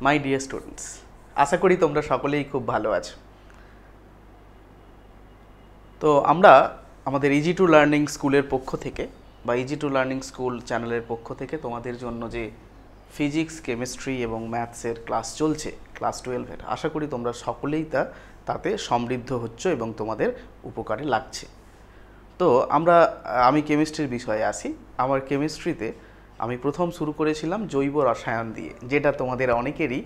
My dear students, আশা করি তোমরা সকলেই খুব ভালো আছো। তো আমরা আমাদের ইজি টু লার্নিং স্কুলের পক্ষ থেকে বা ইজি টু লার্নিং স্কুল চ্যানেলের পক্ষ থেকে তোমাদের জন্য যে ফিজিক্স, কেমিস্ট্রি এবং ম্যাথসের ক্লাস চলছে, ক্লাস 12-এর, আশা করি তোমরা সকলেই তাতে সমৃদ্ধ হচ্ছ এবং তোমাদের উপকারে লাগছে। তো আমি কেমিস্ট্রির বিষয়ে আসি। আমার কেমিস্ট্রিতে আমি প্রথম শুরু করেছিলাম জৈব রসায়ন দিয়ে, যেটা তোমাদের অনেকেরই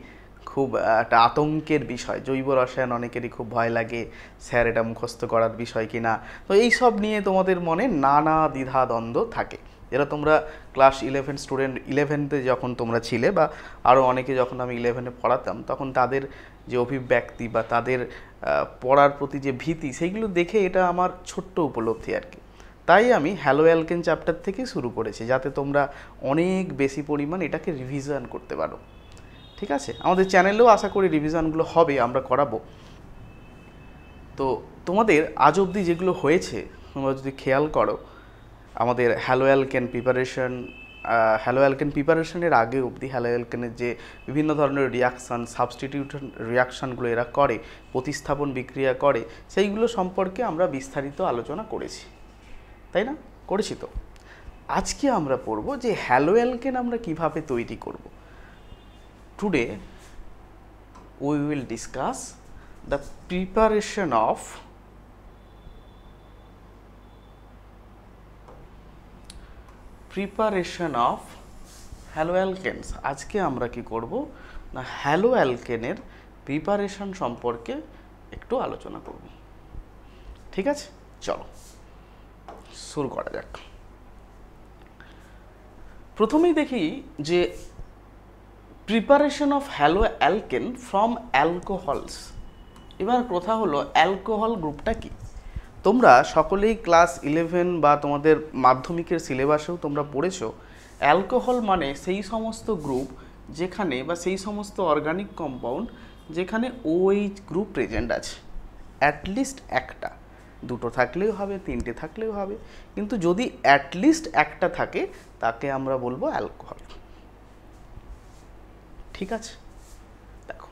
খুব একটা আতঙ্কের বিষয়। জৈব রসায়ন অনেকেরই খুব ভয় লাগে, স্যার এটা মুখস্থ করার বিষয় কি না। তো এই সব নিয়ে তোমাদের মনে নানা দ্বিধাদ্বন্দ্ব থাকে। যেটা তোমরা ক্লাস 11 স্টুডেন্ট 11তে যখন তোমরা ছিলে, বা আরও অনেকে যখন আমি 11-এ পড়াতাম, তখন তাদের যে অভিব্যক্তি বা তাদের পড়ার প্রতি যে ভীতি, সেইগুলো দেখে এটা আমার ছোট্ট উপলব্ধি আর কি। তাই আমি হ্যালো অ্যালকেন চ্যাপ্টার থেকে শুরু করেছি, যাতে তোমরা অনেক বেশি পরিমাণ এটাকে রিভিশন করতে পারো। ঠিক আছে, আমাদের চ্যানেলেও আশা করি রিভিশনগুলো হবে, আমরা করাবো। তো তোমাদের আজ অবধি যেগুলো হয়েছে, তোমরা যদি খেয়াল করো, আমাদের হ্যালো অ্যালকেন প্রিপারেশনের আগে অবধি হ্যালো অ্যালকেনের যে বিভিন্ন ধরনের রিয়াকশান, সাবস্টিটিউশন রিয়াকশানগুলো এরা করে, প্রতিস্থাপন বিক্রিয়া করে, সেইগুলো সম্পর্কে আমরা বিস্তারিত আলোচনা করেছি, তাই না? করেছি তো। আজকে আমরা পড়ব যে হ্যালো অ্যালকেন আমরা কিভাবে তৈরি করব। Today we will discuss the preparation of haloalkanes. আজকে আমরা কি করব না, হ্যালো অ্যালকেনের প্রিপারেশন সম্পর্কে একটু আলোচনা করব। ঠিক আছে, চলো শুরু করা যাক। প্রথমেই দেখি যে preparation of hello alkane from alcohols. এবার কথা হলো অ্যালকোহল গ্রুপটা কি। তোমরা সকলেই ক্লাস 11 বা তোমাদের মাধ্যমিকের সিলেবাসেও তোমরা পড়েছো, অ্যালকোহল মানে সেই সমস্ত গ্রুপ যেখানে, বা সেই সমস্ত অর্গানিক কম্পাউন্ড যেখানে OH গ্রুপ প্রেজেন্ট আছে, অ্যাটলিস্ট একটা, দুটো থাকলেও হবে, তিনটে থাকলেও হবে, কিন্তু যদি অ্যাটলিস্ট একটা থাকে তাকে আমরা বলবো অ্যালকোহল। ঠিক আছে, দেখো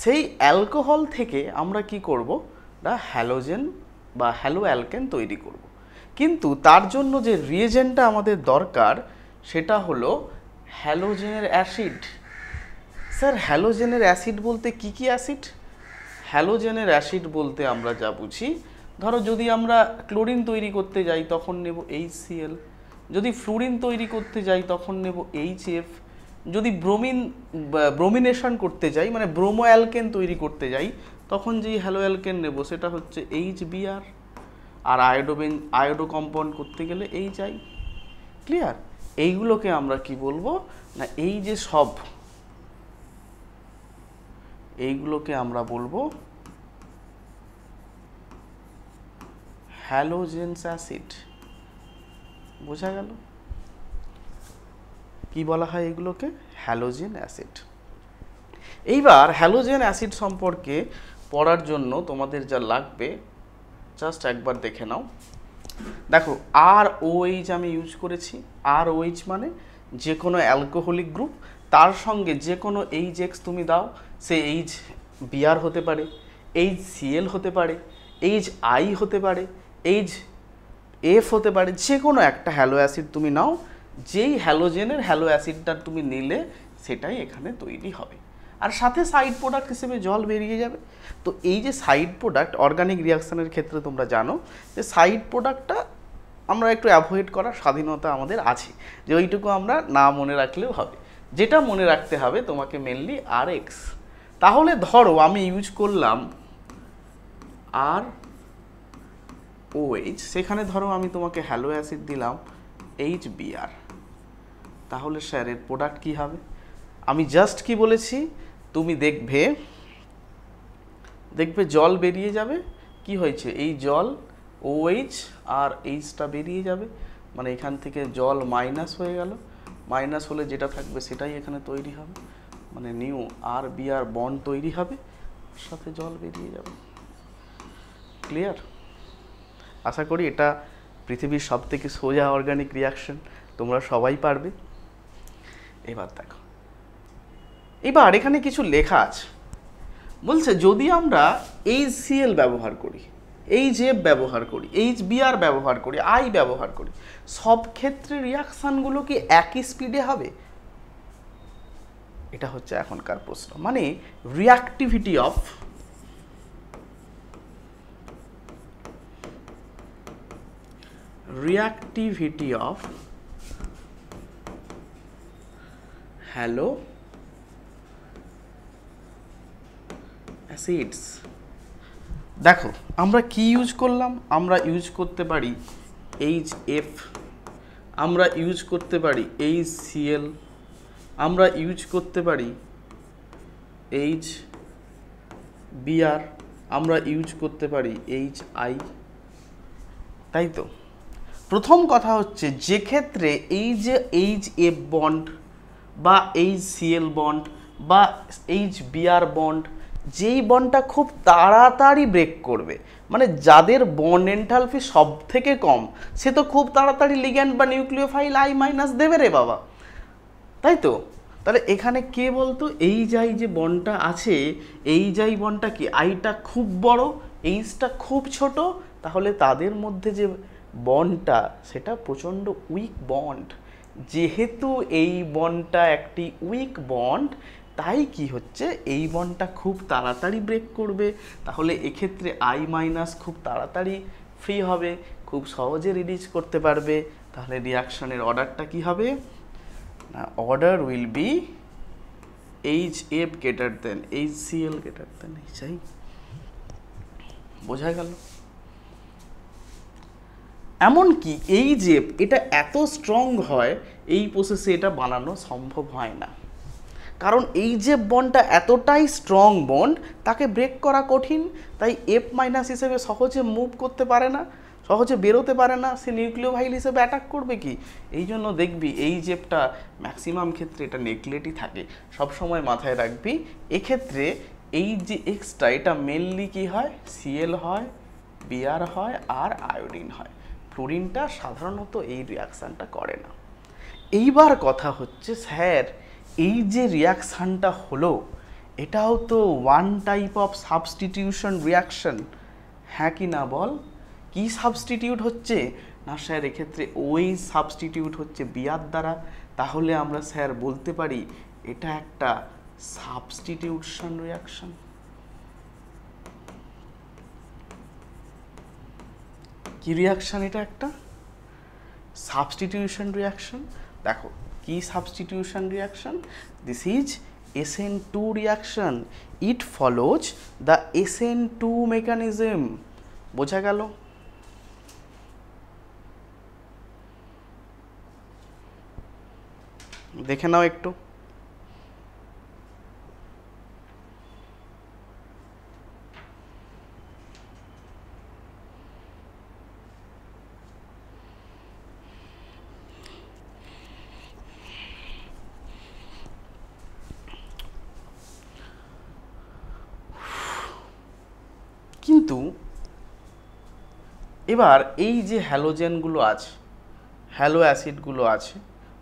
সেই অ্যালকোহল থেকে আমরা কি করব না, হ্যালোজেন বা হ্যালো অ্যালকেন তৈরি করব। কিন্তু তার জন্য যে রিয়েজেন্টটা আমাদের দরকার সেটা হলো হ্যালোজেনের অ্যাসিড। স্যার হ্যালোজেনের অ্যাসিড বলতে কি কি অ্যাসিড? হ্যালোজেনের অ্যাসিড বলতে আমরা যা বুঝি, ধরো যদি আমরা ক্লোরিন তৈরি করতে যাই তখন নেব HCl, যদি ফ্লুরিন তৈরি করতে যাই তখন নেব HF, যদি ব্রোমিনেশন করতে যাই মানে ব্রোমো অ্যালকেন তৈরি করতে যাই তখন যেই হ্যালো অ্যালকেন নেব সেটা হচ্ছে HBr, আর আয়োডো কম্পাউন্ড করতে গেলে HI। ক্লিয়ার? এইগুলোকে আমরা কি বলবো না, এই যে সব এইগুলোকে আমরা বলবো হ্যালোজেনস অ্যাসিড। বোঝা গেল কি বলা হয় এগুলোকে? Halogen acid. এইবার হ্যালোজেন অ্যাসিড সম্পর্কে পড়ার জন্য তোমাদের যা লাগবে জাস্ট একবার দেখে নাও। দেখো ROH আমি ইউজ করেছি। ROH মানে যে কোনো অ্যালকোহলিক গ্রুপ, তার সঙ্গে যে কোনো HX তুমি দাও, সে HBr হতে পারে, HCl হতে পারে, HI হতে পারে, HF হতে পারে, যে কোনো একটা হ্যালো অ্যাসিড তুমি নাও, যেই হ্যালোজেনের হ্যালো অ্যাসিডটা তুমি নিলে সেটাই এখানে তৈরি হবে, আর সাথে সাইড প্রোডাক্ট হিসেবে জল বেরিয়ে যাবে। তো এই যে সাইড প্রোডাক্ট অর্গানিক রিয়াকশানের ক্ষেত্রে তোমরা জানো যে সাইড প্রোডাক্টটা আমরা একটু অ্যাভয়েড করার স্বাধীনতা আমাদের আছে, যে ওইটুকু আমরা না মনে রাখলেও হবে। যেটা মনে রাখতে হবে তোমাকে মেনলি RX। তাহলে ধরো আমি ইউজ করলাম ROH, সেখানে ধরো আমি তোমাকে হ্যালো অ্যাসিড দিলাম HBr, তাহলে স্যার এর প্রোডাক্ট কী হবে? আমি জাস্ট কি বলেছি, তুমি দেখবে জল বেরিয়ে যাবে। কি হয়েছে? এই জল OH আর Hটা বেরিয়ে যাবে, মানে এখান থেকে জল মাইনাস হয়ে গেল, মাইনাস হলে যেটা থাকবে সেটাই এখানে তৈরি হবে, মানে নিউ RBr বন্ড তৈরি হবে, সাথে জল বেরিয়ে যাবে। ক্লিয়ার? আশা করি এটা পৃথিবীর সবথেকে সোজা অর্গানিক রিয়াকশন, তোমরা সবাই পারবে। এবার দেখো এবার এখানে কিছু লেখা আছে, বলছে যদি আমরা HCl ব্যবহার করি, HF ব্যবহার করি, HBr ব্যবহার করি, I ব্যবহার করি, সব ক্ষেত্রে রিয়াকশানগুলো কি একই স্পিডে হবে? এটা হচ্ছে এখনকার প্রশ্ন। মানে রিয়াক্টিভিটি অফ হ্যালো অ্যাসিডস, দেখো আমরা কি ইউজ করলাম, আমরা ইউজ করতে পারি HF, আমরা ইউজ করতে পারি HCl, আমরা ইউজ করতে পারি HBr, আমরা ইউজ করতে পারি HI, তাই তো? প্রথম কথা হচ্ছে যে ক্ষেত্রে এই যে HF বন্ড বা HCl বন্ড বা HBr বন্ড, যেই বন্ডটা খুব তাড়াতাড়ি ব্রেক করবে, মানে যাদের বন্ড এনথালপি সব থেকে কম, সে তো খুব তাড়াতাড়ি লিগ্যান্ড বা নিউক্লিওফাইল I- দেবে রে বাবা, তাই তো? তাহলে এখানে কে বলতো, এই যে বন্ডটা আছে, এই বন্ডটা কি, আইটা খুব বড়, এইচটা খুব ছোট, তাহলে তাদের মধ্যে যে বন্ডটা সেটা প্রচণ্ড উইক বন্ড। যেহেতু এই বন্ডটা একটি উইক বন্ড, তাই কি হচ্ছে, এই বন্ডটা খুব তাড়াতাড়ি ব্রেক করবে, তাহলে এক্ষেত্রে I- খুব তাড়াতাড়ি ফ্রি হবে, খুব সহজে রিলিজ করতে পারবে। তাহলে রিয়াকশনের অর্ডারটা কি হবে? Order will be HF greater than HCl greater than HI। বোঝা গেল? এমনকি HF এটা এত স্ট্রং হয়, এই প্রসেসে এটা বানানো সম্ভব হয় না, কারণ HF বন্ডটা এতটাই স্ট্রং বন্ড, তাকে ব্রেক করা কঠিন, তাই F- হিসেবে সহজে মুভ করতে পারে না, সহজে বেরোতে পারে না, সে নিউক্লিওফাইল হিসেবে অ্যাটাক করবে কি। এই জন্য দেখবি HFটা ম্যাক্সিমাম ক্ষেত্রে এটা নেগলেটই থাকে, সবসময় মাথায় রাখবি। এক্ষেত্রে এই যে এক্সটা, এটা মেনলি কি হয়, Cl হয়, Br হয় আর আয়োডিন হয়। ফ্লোরিনটা সাধারণত এই রিয়াকশানটা করে না। এইবার কথা হচ্ছে, স্যার এই যে রিয়াকশানটা হলো, এটাও তো one type of substitution reaction, হ্যাঁ কি না বল? কি সাবস্টিটিউট হচ্ছে না স্যার, এক্ষেত্রে ওই সাবস্টিটিউট হচ্ছে বিআর দ্বারা, তাহলে আমরা স্যার বলতে পারি এটা একটা সাবস্টিটিউশন রিয়াকশন। কি রিয়াকশন এটা? একটা সাবস্টিটিউশন রিয়াকশন। দেখো কি substitution reaction, this is SN2 reaction, it follows the SN2 mechanism. বোঝা গেল? দেখে নাও একটু। কিন্তু এবার এই যে হ্যালোজেনগুলো আছে, হ্যালো অ্যাসিডগুলো আছে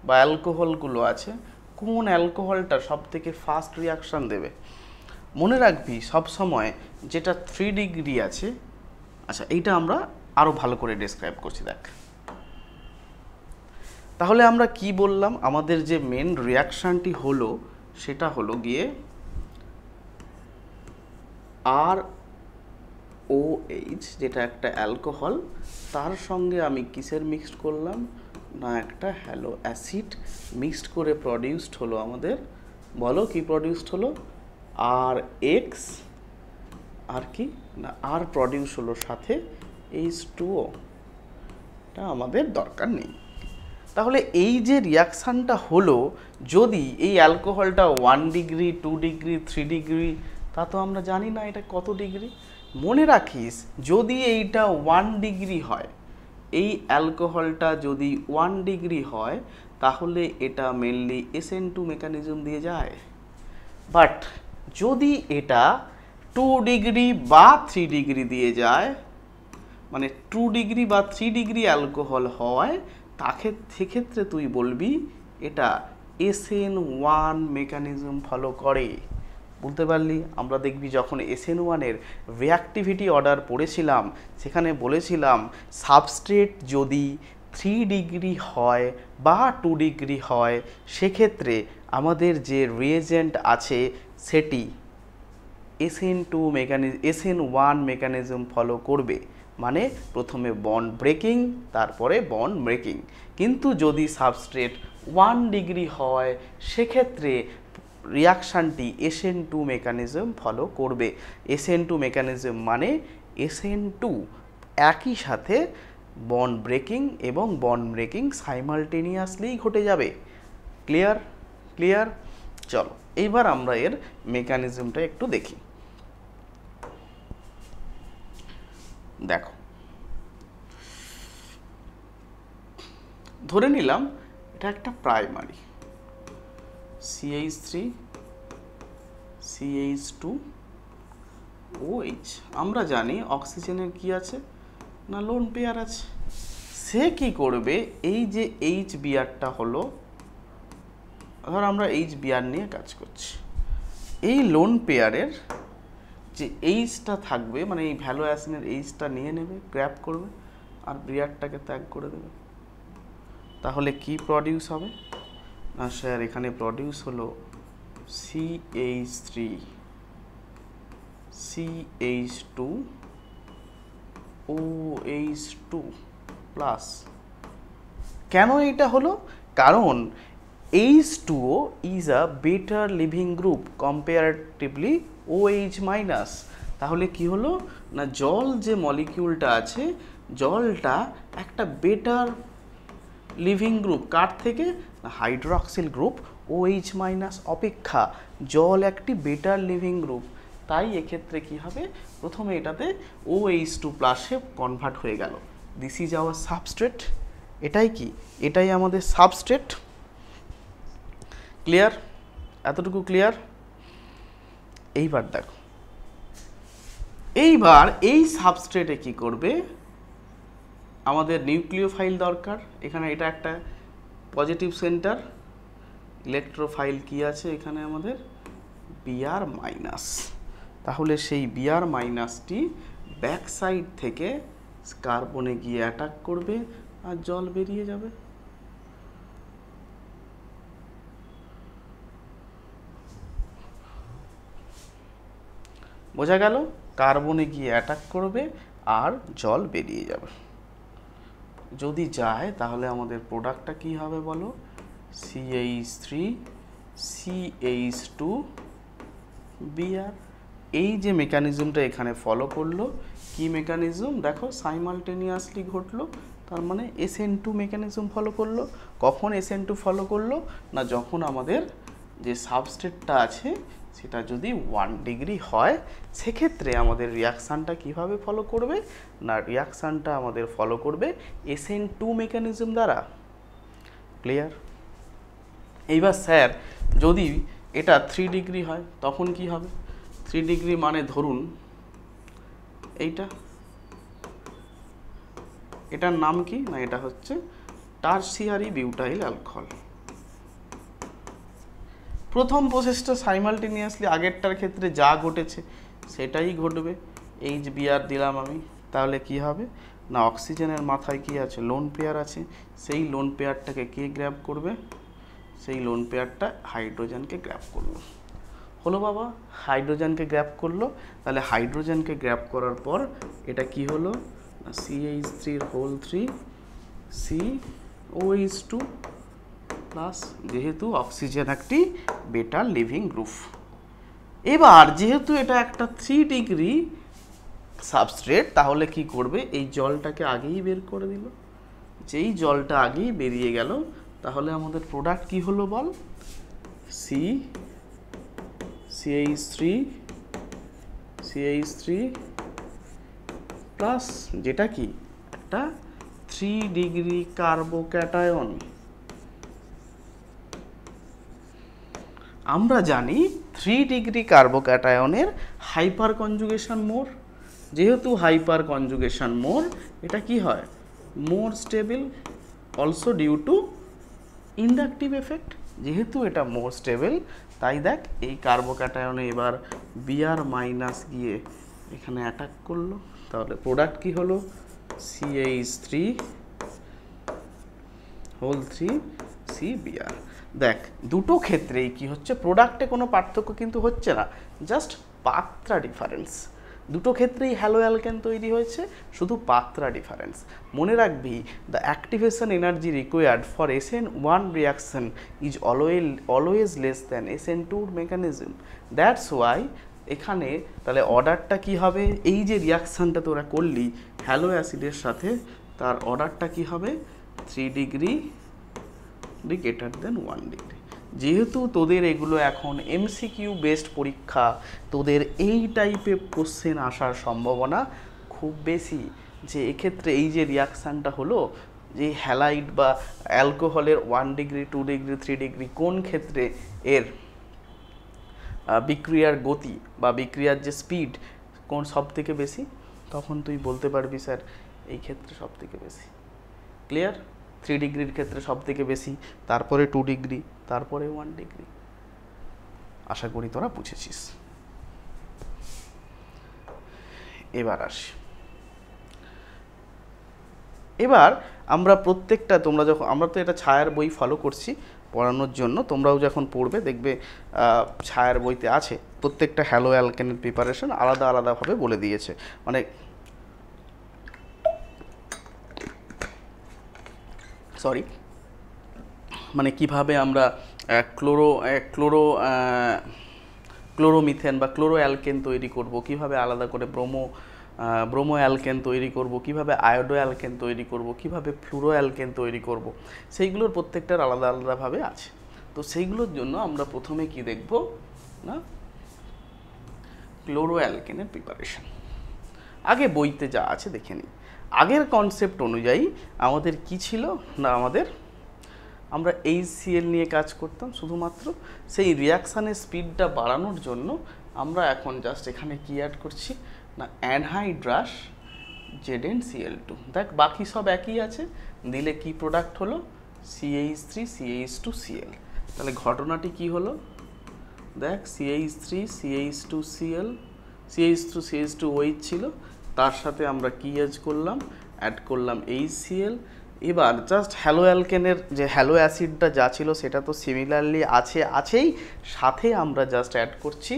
বা অ্যালকোহলগুলো আছে, কোন অ্যালকোহলটা সব থেকে ফাস্ট রিয়াকশান দেবে? মনে রাখবি সব সময় যেটা 3 ডিগ্রি আছে, আচ্ছা এইটা আমরা আরও ভালো করে ডেসক্রাইব করছি, দেখ। তাহলে আমরা কি বললাম, আমাদের যে মেন রিয়াকশানটি হলো সেটা হলো গিয়ে ROH, যেটা একটা অ্যালকোহল, তার সঙ্গে আমি কিসের মিক্সড করলাম না, একটা হ্যালো অ্যাসিড মিক্সড করে প্রডিউসড হলো আমাদের, বলো কি প্রডিউসড হলো, RX, আর কি না আর প্রডিউস হলো সাথে H2O, এটা আমাদের দরকার নেই। তাহলে এই যে রিয়াকশানটা হলো, যদি এই অ্যালকোহলটা 1 ডিগ্রি 2 ডিগ্রি 3 ডিগ্রি, তা তো আমরা জানি না এটা কত ডিগ্রি। মনে রাখিস যদি এইটা 1 ডিগ্রি হয়, এই অ্যালকোহলটা যদি 1 ডিগ্রি হয়, তাহলে এটা মেনলি SN2 মেকানিজম দিয়ে যায়। বাট যদি এটা 2 ডিগ্রি বা 3 ডিগ্রি দিয়ে যায়, মানে 2 ডিগ্রি বা 3 ডিগ্রি অ্যালকোহল হয়, তাকে সেক্ষেত্রে তুই বলবি এটা SN1 মেকানিজম ফলো করে। বুঝতে পারলি? আমরা দেখবি যখন SN1-এর রিঅ্যাক্টিভিটি অর্ডার পড়েছিলাম সেখানে বলেছিলাম সাবস্ট্রেট যদি 3 ডিগ্রি হয় বা 2 ডিগ্রি হয় সেক্ষেত্রে আমাদের যে রিয়েজেন্ট আছে সেটি SN1 মেকানিজম ফলো করবে, মানে প্রথমে বন্ড ব্রেকিং তারপরে বন্ড ব্রেকিং। কিন্তু যদি সাবস্ট্রেট 1 ডিগ্রি হয় সেক্ষেত্রে রিয়াকশানটি SN2 মেকানিজম ফলো করবে। SN2 মেকানিজম মানে SN2 একই সাথে বন্ড ব্রেকিং এবং বন্ড ব্রেকিং সাইমালটেনিয়াসলি ঘটে যাবে। ক্লিয়ার? ক্লিয়ার? চলো এইবার আমরা এর মেকানিজমটা একটু দেখি। দেখো, ধরে নিলাম এটা একটা প্রাইমারি CH3 CH2 OH। আমরা জানি অক্সিজেনের কি আছে না লোন পেয়ার আছে। সে কি করবে, এই যে HBrটা হলো, ধর আমরা HBr নিয়ে কাজ করছি, এই লোন পেয়ারের যে এইচটা থাকবে মানে এই ভ্যালুয়াসিনের এইচটা নিয়ে নেবে, গ্র্যাব করবে আর ব্রিয়ারটাকে ত্যাগ করে দেবে। তাহলে কি প্রডিউস হবে না স্যার, এখানে প্রডিউস হলো CH3 CH2 OH2 প্লাস। কেন এটা হলো? কারণ H2O is a better living group comparatively OH minus। তাহলে কি হলো না, জল যে মলিকিউলটা আছে জলটা একটা বেটার লিভিং গ্রুপ কার থেকে না হাইড্রক্সিল গ্রুপ OH মাইনাস অপেক্ষা জল একটি বেটার লিভিং গ্রুপ। তাই এক্ষেত্রে কি হবে, প্রথমে এটাতে OH2 প্লাসে কনভার্ট হয়ে গেল। This is our substrate. এটাই কি, এটাই আমাদের সাবস্ট্রেট। ক্লিয়ার? এতটুকু ক্লিয়ার? এইবার দেখো, এইবার এই সাবস্ট্রেটে কি করবে, আমাদের নিউক্লিওফাইল দরকার। এখানে এটা একটা পজিটিভ সেন্টার, ইলেকট্রোফাইল কি আছে এখানে আমাদের Br মাইনাস। তাহলে সেই Br মাইনাসটি ব্যাক সাইড থেকে কার্বনে গিয়ে অ্যাটাক করবে আর জল বেরিয়ে যাবে। বোঝা গেল? কার্বনে গিয়ে অ্যাটাক করবে আর জল বেরিয়ে যাবে। যদি যায় তাহলে আমাদের প্রোডাক্টটা কি হবে বলো, CH3 CH2 Br। এই যে মেকানিজমটা এখানে ফলো করলো, কি মেকানিজম দেখো সাইমালটেনিয়াসলি ঘটলো, তার মানে SN2 মেকানিজম ফলো করলো। কখন SN2 ফলো করলো না, যখন আমাদের যে সাবস্ট্রেটটা আছে সেটা যদি 1 ডিগ্রি হয় সেক্ষেত্রে আমাদের রিয়াকশানটা কিভাবে ফলো করবে না, রিয়াকশানটা আমাদের ফলো করবে SN2 মেকানিজম দ্বারা। ক্লিয়ার? এইবার স্যার যদি এটা 3 ডিগ্রি হয় তখন কি হবে? 3 ডিগ্রি মানে ধরুন এইটা, এটার নাম কি না, এটা হচ্ছে টারসিয়ারি বিউটাইল অ্যালকোহল। প্রথম প্রসেসটা সাইমালটেনিয়াসলি আগেরটার ক্ষেত্রে যা ঘটেছে সেটাই ঘটবে। HBr দিলাম আমি, তাহলে কি হবে না অক্সিজেনের মাথায় কি আছে লোন পেয়ার আছে, সেই লোন পেয়ারটাকে কে গ্র্যাব করবে, সেই লোন পেয়ারটা হাইড্রোজেনকে গ্র্যাব করলো। হলো বাবা, হাইড্রোজেনকে গ্র্যাব করলো। তাহলে হাইড্রোজেনকে গ্র্যাব করার পর এটা কি হলো না CH3 COH2 প্লাস, যেহেতু অক্সিজেন একটি বেটার লিভিং গ্রুপ। এবার যেহেতু এটা একটা 3 ডিগ্রি সাবস্ট্রেট তাহলে কি করবে, এই জলটাকে আগেই বের করে দিল। যেই জলটা আগেই বেরিয়ে গেল তাহলে আমাদের প্রোডাক্ট কি হলো বল, CH3 প্লাস, যেটা কি একটা 3 ডিগ্রি কার্বোক্যাটায়ন। আমরা জানি 3 ডিগ্রি কার্বোক্যাটায়নের হাইপার কনজুগেশন মোর। যেহেতু হাইপার কনজুগেশন মোর, এটা কি হয় more stable also due to inductive effect. যেহেতু এটা মোর স্টেবল, তাই দেখ এই কার্বোক্যাটায়নে এবার বিআর মাইনাস গিয়ে এখানে অ্যাটাক করলো, তাহলে প্রোডাক্ট কি হলো CH3 দেখ দুটো ক্ষেত্রেই কি হচ্ছে, প্রোডাক্টে কোনো পার্থক্য কিন্তু হচ্ছে না, জাস্ট পাত্রা ডিফারেন্স। দুটো ক্ষেত্রেই হ্যালো অ্যালকেন তৈরি হয়েছে, শুধু পাত্রা ডিফারেন্স। মনে রাখবি the activation energy required for SN1 reaction is always less than SN2 mechanism. That's why এখানে তাহলে অর্ডারটা কি হবে, এই যে রিয়াকশানটা তোরা করলি হ্যালো অ্যাসিডের সাথে, তার অর্ডারটা কি হবে 3 ডিগ্রি গ্রেটার দেন 1 ডিগ্রি। যেহেতু তোদের এগুলো এখন MCQ বেসড পরীক্ষা, তোদের এই টাইপের কোশ্চেন আসার সম্ভাবনা খুব বেশি, যে এক্ষেত্রে এই যে রিয়াকশানটা হলো, যে হ্যালাইড বা অ্যালকোহলের 1 ডিগ্রি 2 ডিগ্রি 3 ডিগ্রি কোন ক্ষেত্রে এর বিক্রিয়ার গতি বা বিক্রিয়ার যে স্পিড কোন সব থেকে বেশি, তখন তুই বলতে পারবি স্যার এই ক্ষেত্রে সব থেকে বেশি। ক্লিয়ার? 3 ডিগ্রির ক্ষেত্রে সব থেকে বেশি, তারপরে 2 ডিগ্রি, তারপরে 1 ডিগ্রি। আশা করি তোরা বুঝেছিস। এবার আসি, এবার আমরা প্রত্যেকটা তোমরা যখন, আমরা তো এটা ছায়ার বই ফলো করছি পড়ানোর জন্য, তোমরাও যখন পড়বে দেখবে ছায়ার বইতে আছে প্রত্যেকটা হ্যালো অ্যালকেনের প্রিপারেশন আলাদা আলাদাভাবে বলে দিয়েছে, মানে মানে কিভাবে আমরা ক্লোরোমিথেন বা ক্লোরো অ্যালকেন তৈরি করব, কিভাবে আলাদা করে ব্রোমো অ্যালকেন তৈরি করব, কিভাবে আয়োডো অ্যালকেন তৈরি করব, কিভাবে ফ্লুরো অ্যালকেন তৈরি করব, সেইগুলোর প্রত্যেকটার আলাদা আলাদাভাবে আছে। তো সেইগুলোর জন্য আমরা প্রথমে কি দেখব না, ক্লোরো অ্যালকেনের প্রিপারেশন। আগে বইতে যা আছে দেখে নিই। আগের কনসেপ্ট অনুযায়ী আমাদের কি ছিল না, আমরা HCl নিয়ে কাজ করতাম শুধুমাত্র, সেই রিয়াকশানের স্পিডটা বাড়ানোর জন্য আমরা এখন জাস্ট এখানে কি অ্যাড করছি না, অ্যানহাইড্রাস ZnCl2। দেখ বাকি সব একই আছে, দিলে কি প্রোডাক্ট হলো CH3CH2Cl। তাহলে ঘটনাটি কি হলো, দেখ CH3CH2Cl, CH2CH2OH ছিল, তার সাথে আমরা কি অ্যাড করলাম HCl। এবার জাস্ট হ্যালো অ্যালকেনের যে হ্যালো অ্যাসিডটা যা ছিল সেটা তো সিমিলারলি আছেই, সাথে আমরা জাস্ট অ্যাড করছি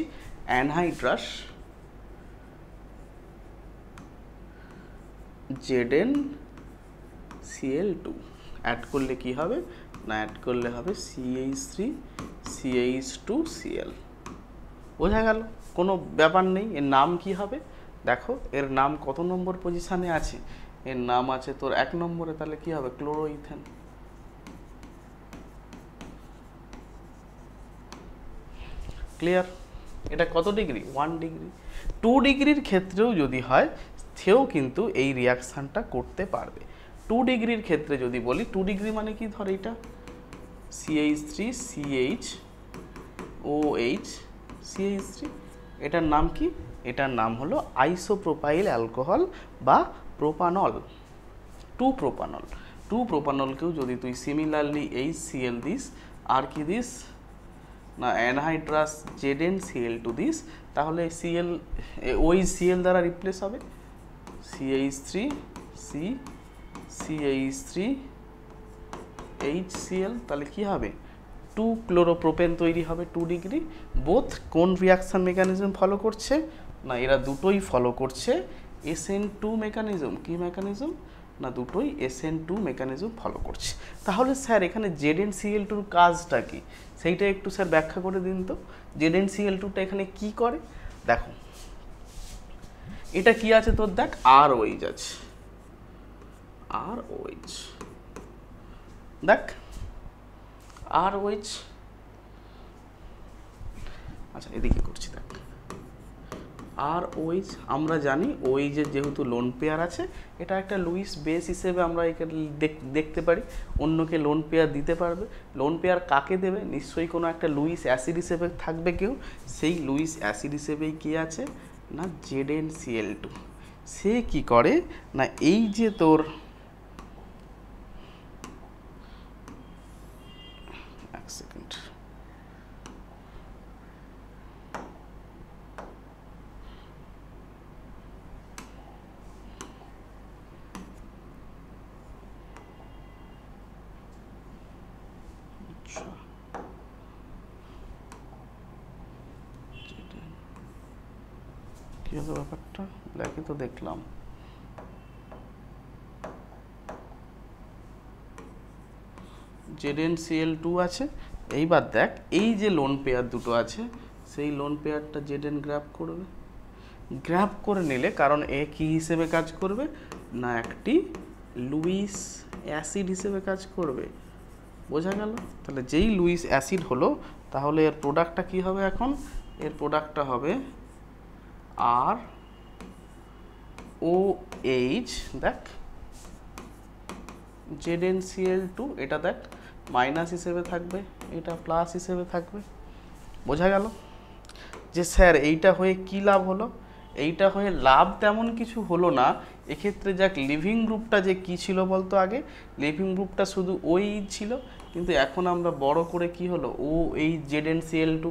অ্যানহাইড্রাস ZnCl2। অ্যাড করলে কি হবে না, অ্যাড করলে হবে CH3CH2Cl। বোঝা গেল? কোনো ব্যাপার নেই। এর নাম কি হবে দেখো, এর নাম কত নম্বর পজিশানে আছে, এর নাম আছে তোর 1 নম্বরে, তাহলে কি হবে ক্লোরোইথেন। ক্লিয়ার? এটা কত ডিগ্রি, 1 ডিগ্রি। 2 ডিগ্রির ক্ষেত্রেও যদি হয় সেও কিন্তু এই রিয়াকশানটা করতে পারবে। 2 ডিগ্রির ক্ষেত্রে যদি বলি, 2 ডিগ্রি মানে কি, ধর এটা CH3CHOH CH3, এটার নাম কি, এটার নাম হলো আইসোপ্রোপাইল অ্যালকোহল বা প্রোপানল, 2 প্রোপানল। 2 প্রোপানলকেও যদি তুই সিমিলারলি HCl দিস, আর কি দিস না অ্যানহাইড্রাস ZnCl2 দিস, তাহলে ওই Cl দ্বারা রিপ্লেস হবে CH3HCl, তাহলে কি হবে 2 ক্লোরোপ্রোপেন তৈরি হবে 2 ডিগ্রি। বোথ কোন রিয়াকশন মেকানিজম ফলো করছে না, এরা দুটোই ফলো করছে SN2 মেকানিজম। কি মেকানিজম না, দুটোই SN2 মেকানিজম ফলো করছে। তাহলে স্যার এখানে ZnCl2 এর কাজটা কি, সেইটা একটু স্যার ব্যাখ্যা করে দিন তো। ZnCl2টা এখানে কি করে, দেখো এটা কি আছে তোর, দেখ ROH আছে, ROH, দেখ ROH, আচ্ছা এদিকে করছি, দেখ ROH আমরা জানি OH এর যেহেতু লোন পেয়ার আছে, এটা একটা লুইস বেস হিসেবে আমরা এখানে দেখতে পারি, অন্যকে লোন পেয়ার দিতে পারবে। লোন পেয়ার কাকে দেবে, নিশ্চয়ই কোনো একটা লুইস অ্যাসিড হিসেবে থাকবে কেউ, সেই লুইস অ্যাসিড হিসেবেই কি আছে না ZnCl2। সে কি করে না, এই যে তোর এক সেকেন্ড, কি হলো ব্যাপারটা? ব্ল্যাকে তো দেখলাম, ZnCl2 আছে। এইবার দেখ এই যে লোন পেয়ার দুটো আছে সেই লোন পেয়ারটা Zn গ্র্যাব করবে, গ্র্যাব করে নিলে কারণ এ কি হিসেবে কাজ করবে না একটি লুইস অ্যাসিড হিসেবে কাজ করবে, বোঝা গেল? তাহলে যেই লুইস অ্যাসিড হলো তাহলে এর প্রোডাক্টটা কি হবে? এখন এর প্রোডাক্টটা হবে আর ও এইচ, দেখ ZnCl2, এটা দেখ মাইনাস হিসেবে থাকবে, এটা প্লাস হিসেবে থাকবে, বোঝা গেল? যে স্যার এইটা হয়ে কি লাভ হলো? এইটা হয়ে লাভ তেমন কিছু হলো না এক্ষেত্রে। যাক লিভিং গ্রুপটা যে কি ছিল বলতো, আগে লিভিং গ্রুপটা শুধু ওই ছিল, কিন্তু এখন আমরা বড় করে কি হলো ও এই ZnCl2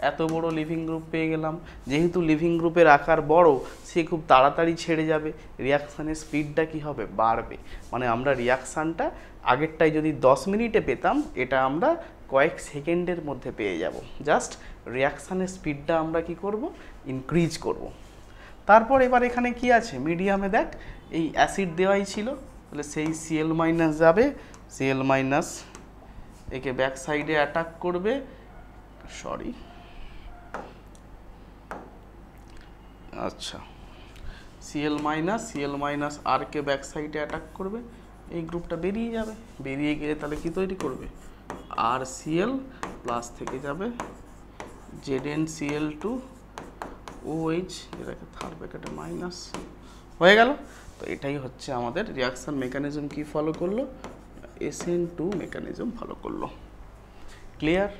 এত বড় লিভিং গ্রুপ পেয়ে গেলাম। যেহেতু লিভিং গ্রুপের আকার বড়, সে খুব তাড়াতাড়ি ছেড়ে যাবে, রিয়াকশানের স্পিডটা কি হবে? বাড়বে। মানে আমরা রিয়াকশানটা আগেরটাই যদি 10 মিনিটে পেতাম, এটা আমরা কয়েক সেকেন্ডের মধ্যে পেয়ে যাব। জাস্ট রিয়াকশানের স্পিডটা আমরা কি করব? ইনক্রিজ করব। তারপর এবার এখানে কি আছে মিডিয়ামে? দেখ এই অ্যাসিড দেওয়াই ছিল, তাহলে সেই Cl মাইনাস যাবে, Cl মাইনাস একে ব্যাক সাইডে অ্যাটাক করবে, সরি আচ্ছা Cl মাইনাস আর কে ব্যাক সাইডে অ্যাটাক করবে, এই গ্রুপটা বেরিয়ে যাবে। বেরিয়ে গেলে তাহলে কি তৈরি করবে? আর Cl প্লাস থেকে যাবে ZnCl2 OH, যেটাকে থার্ড ব্র্যাকেটে মাইনাস হয়ে গেল। তো এটাই হচ্ছে আমাদের রিয়াকশন মেকানিজম। কি ফলো করলো? SN2 মেকানিজম ফলো করলো। ক্লিয়ার?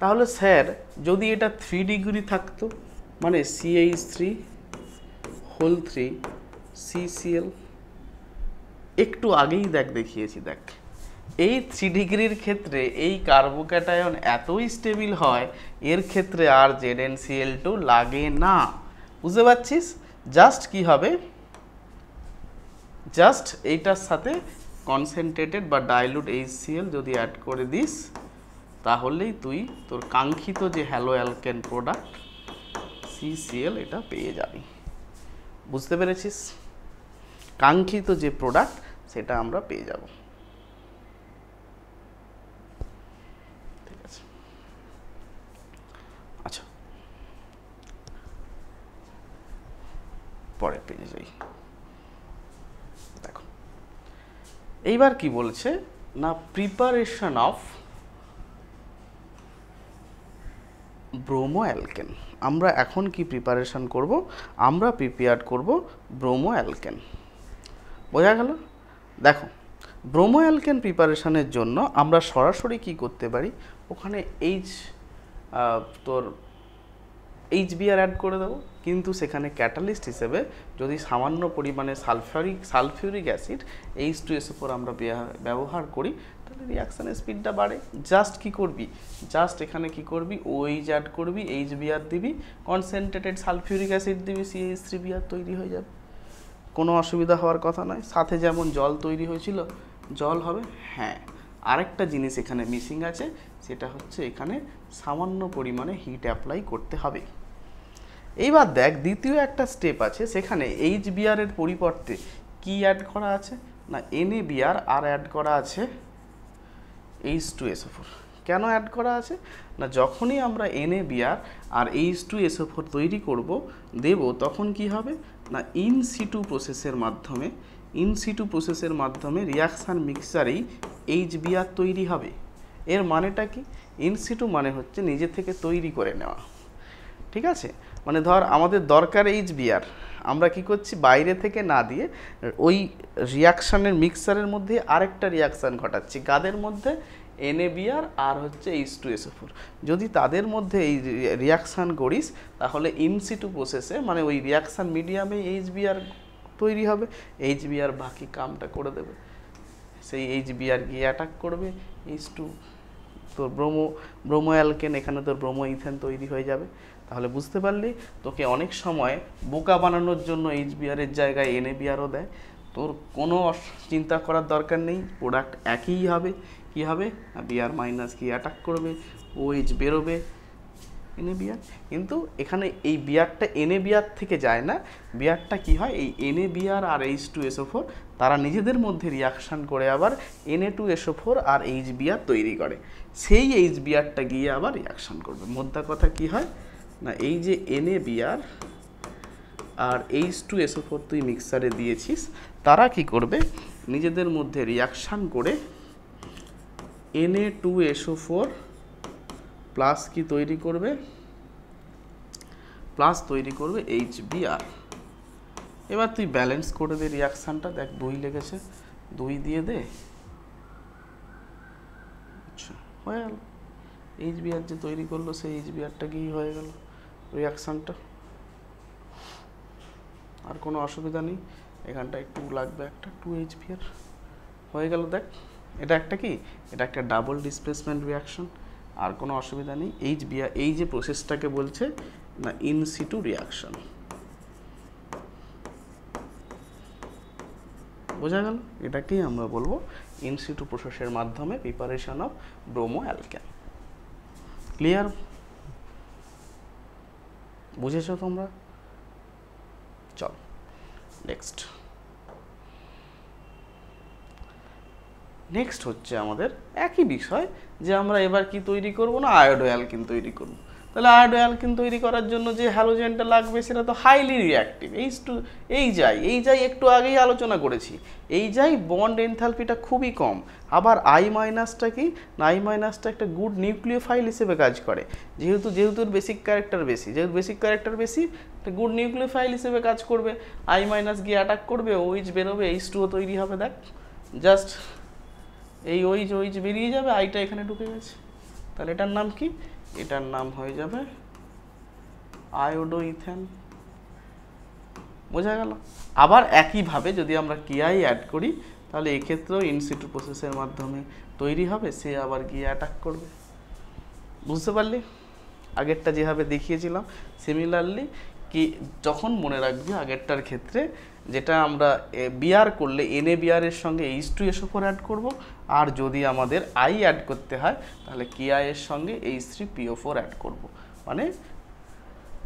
তাহলে স্যার যদি এটা 3 ডিগ্রি থাকতো, মানে CH3 CCl, একটু আগেই দেখিয়েছি, দেখ এই 3 ডিগ্রির ক্ষেত্রে এই কার্বোক্যাটায়ন এতই স্টেবিল হয়, এর ক্ষেত্রে আর ZnCl2 লাগে না। বুঝতে পারছিস? জাস্ট কি হবে, জাস্ট এইটার সাথে কনসেন্ট্রেটেড বা ডাইলুট HCl যদি অ্যাড করে দিস, তাহলেই তুই তোর কাঙ্ক্ষিত যে হ্যালো অ্যালকেন প্রোডাক্ট CCl এটা পেয়ে যাবি। বুঝতে পেরেছিস? কাঙ্ক্ষিত যে প্রোডাক্ট সেটা আমরা পেয়ে যাব। ঠিক আছে, আচ্ছা পরের পেজে যাই। দেখো এইবার কি বলছে না, প্রিপারেশন অফ ব্রোমো অ্যালকেন। আমরা এখন কি প্রিপারেশন করব? আমরা প্রিপেয়ার করব ব্রোমো অ্যালকেন। বোঝা গেল? দেখো ব্রোমো অ্যালকেন প্রিপারেশনের জন্য আমরা সরাসরি কি করতে পারি, ওখানে তোর HBr অ্যাড করে দেবো, কিন্তু সেখানে ক্যাটালিস্ট হিসেবে যদি সামান্য পরিমাণে সালফিউরিক অ্যাসিড H2SO4 আমরা ব্যবহার করি, তাহলে রিয়াকশানের স্পিডটা বাড়ে। জাস্ট কি করবি, জাস্ট এখানে কি করবি, OH অ্যাড করবি, HBr দিবি, কনসেন্ট্রেটেড সালফিউরিক অ্যাসিড দিবি, CH3Br তৈরি হয়ে যাবে। কোনো অসুবিধা হওয়ার কথা নয়। সাথে যেমন জল তৈরি হয়েছিল, জল হবে। হ্যাঁ, আরেকটা জিনিস এখানে মিসিং আছে, সেটা হচ্ছে এখানে সামান্য পরিমাণে হিট অ্যাপ্লাই করতে হবে। এইবার দেখ দ্বিতীয় একটা স্টেপ আছে, সেখানে HBr এর পরিবর্তে কি অ্যাড করা আছে না NaBr, আর অ্যাড করা আছে H2SO4। কেন অ্যাড করা আছে না, যখনই আমরা NaBr আর H2SO4 তৈরি দেব, তখন কি হবে না ইন সিটু প্রসেসের মাধ্যমে রিয়াকশান মিক্সচারেই HBr তৈরি হবে। এর মানেটা কি? ইন সিটু মানে হচ্ছে নিজে থেকে তৈরি করে নেওয়া। ঠিক আছে, মানে ধর আমাদের দরকার HBr, আমরা কি করছি বাইরে থেকে না দিয়ে ওই রিয়াকশানের মিক্সচারের মধ্যে আরেকটা রিয়াকশান ঘটাচ্ছি, কাদের মধ্যে? NaBr আর হচ্ছে H2SO4। যদি তাদের মধ্যে এই রিয়াকশান করিস, তাহলে ইনসিটু প্রসেসে মানে ওই রিয়াকশান মিডিয়ামে HBr তৈরি হবে, HBr বাকি কামটা করে দেবে। সেই HBr গিয়ে অ্যাটাক করবে H2, তোর ব্রোমো অ্যালকেন, এখানে তোর ব্রোমো ইথেন তৈরি হয়ে যাবে। তাহলে বুঝতে পারলি তোকে অনেক সময় বোকা বানানোর জন্য HBr এর জায়গায় NABRও দেয়। তোর কোনো চিন্তা করার দরকার নেই, প্রোডাক্ট একই হবে। কী হবে? Br মাইনাস কি অ্যাটাক করবে, OH বেরোবে, NABR। কিন্তু এখানে এই বিয়ারটা NABR থেকে যায় না, বিয়ারটা কি হয়, এই NABR আর H2SO4 তারা নিজেদের মধ্যে রিয়াকশান করে আবার Na2SO4 আর HBr তৈরি করে। সেই HBrটা গিয়ে আবার রিয়াকশান করবে। মোদ্দা কথা কি হয় না, এই যে NABR আর H2SO4 তুই মিক্সারে দিয়েছিস, তারা কি করবে, নিজেদের মধ্যে রিয়াকশান করে Na2SO4 প্লাস কি তৈরি করবে, প্লাস তৈরি করবে HBr। এবার তুই ব্যালেন্স করে দে রিয়াকশানটা, দেখ 2 লেগেছে, 2 দিয়ে দে, আচ্ছা হয়ে গেল। HBr যে তৈরি করলো সেই HBrটা কি হয়ে গেল রিয়াকশানটা, আর কোনো অসুবিধা নেই। এখানটা একটু লাগবে, একটা 2 HBr হয়ে গেল। দেখ এটা একটা কি, এটা একটা ডাবল ডিসপ্লেসমেন্ট রিয়াকশন, আর কোনো অসুবিধা নেই। HBr এই যে প্রসেসটাকে বলছে না ইন সিটু রিয়াকশন, বোঝা গেল? এটাকেই আমরা বলবো ইন সিটু প্রসেসের মাধ্যমে preparation of bromo alkane. Clear? বুঝেছো তোমরা? চল নেক্সট। নেক্সট হচ্ছে আমাদের একই বিষয়, যে আমরা এবার কি তৈরি করব না, আয়োডো অ্যালকিন তৈরি করব। তাহলে আয়োডো অ্যালকিন তৈরি করার জন্য যে হ্যালোজেনটা লাগবে সেটা তো হাইলি রিঅ্যাক্টিভ। এই যাই একটু আগেই আলোচনা করেছি, এই যাই বন্ড এনথালপিটা খুবই কম। আবার I মাইনাসটা কি না, I মাইনাসটা একটা গুড নিউক্লিওফাইল হিসেবে কাজ করে, যেহেতু বেসিক ক্যারেক্টার বেশি, যেহেতু বেসিক ক্যারেক্টার বেশি, একটা গুড নিউক্লিওফাইল হিসেবে কাজ করবে। I মাইনাস গিয়ে অ্যাটাক করবে, OH বেরোবে, H2O তৈরি হবে। দেখ জাস্ট এই OH বেরিয়ে যাবে, আইটা এখানে ঢুকে গেছে। তাহলে এটার নাম কি, এটার নাম হয়ে যাবে আয়োডো ইথেন। বোঝা গেল? আবার একইভাবে যদি আমরা KI অ্যাড করি, তাহলে এক্ষেত্রেও ইনসিটু প্রসেসের মাধ্যমে তৈরি হবে, সে আবার গিয়ে অ্যাটাক করবে। বুঝতে পারলি? আগেরটা যেভাবে দেখিয়েছিলাম সিমিলারলি, কি যখন মনে রাখবি আগেরটার ক্ষেত্রে যেটা আমরা বিআর করলে NABR এর সঙ্গে H2SO4 অ্যাড করব, আর যদি আমাদের I অ্যাড করতে হয় তাহলে KI এর সঙ্গে H3PO4 অ্যাড করব, মানে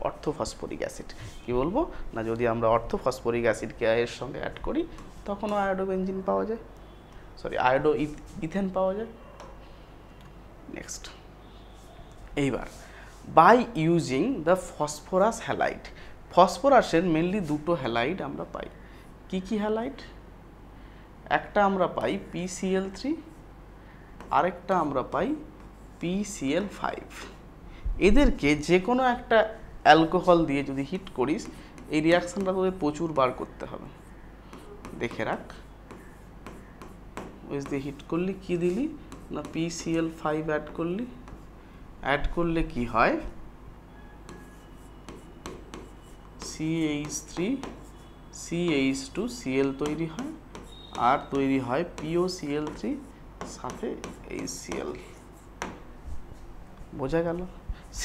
অর্থোফসফরিক অ্যাসিড। কি বলবো না, যদি আমরা অর্থোফসফরিক অ্যাসিড KI এর সঙ্গে অ্যাড করি তখনও আয়োডো বেঞ্জিন পাওয়া যায়, সরি আয়োডো ইথেন পাওয়া যায়। নেক্সট, এইবার by using the phosphorus halide. ফসফরাসের মেনলি দুটো হ্যালাইড আমরা পাই। কি কি হ্যালাইড? একটা আমরা পাই PCl3, আরেকটা আমরা পাই PCl5। এদেরকে যে কোনো একটা অ্যালকোহল দিয়ে যদি হিট করিস, এই রিয়াকশানটা তোদের প্রচুর বার করতে হবে। দেখে রাখ, ওই দিয়ে হিট করলি কি দিলি না PCl5 অ্যাড করলি, অ্যাড করলে কি হয় CH3 CH2 Cl তৈরি হয়, আর তৈরি হয় POCl3 সাথে HCl। বোঝা গেল?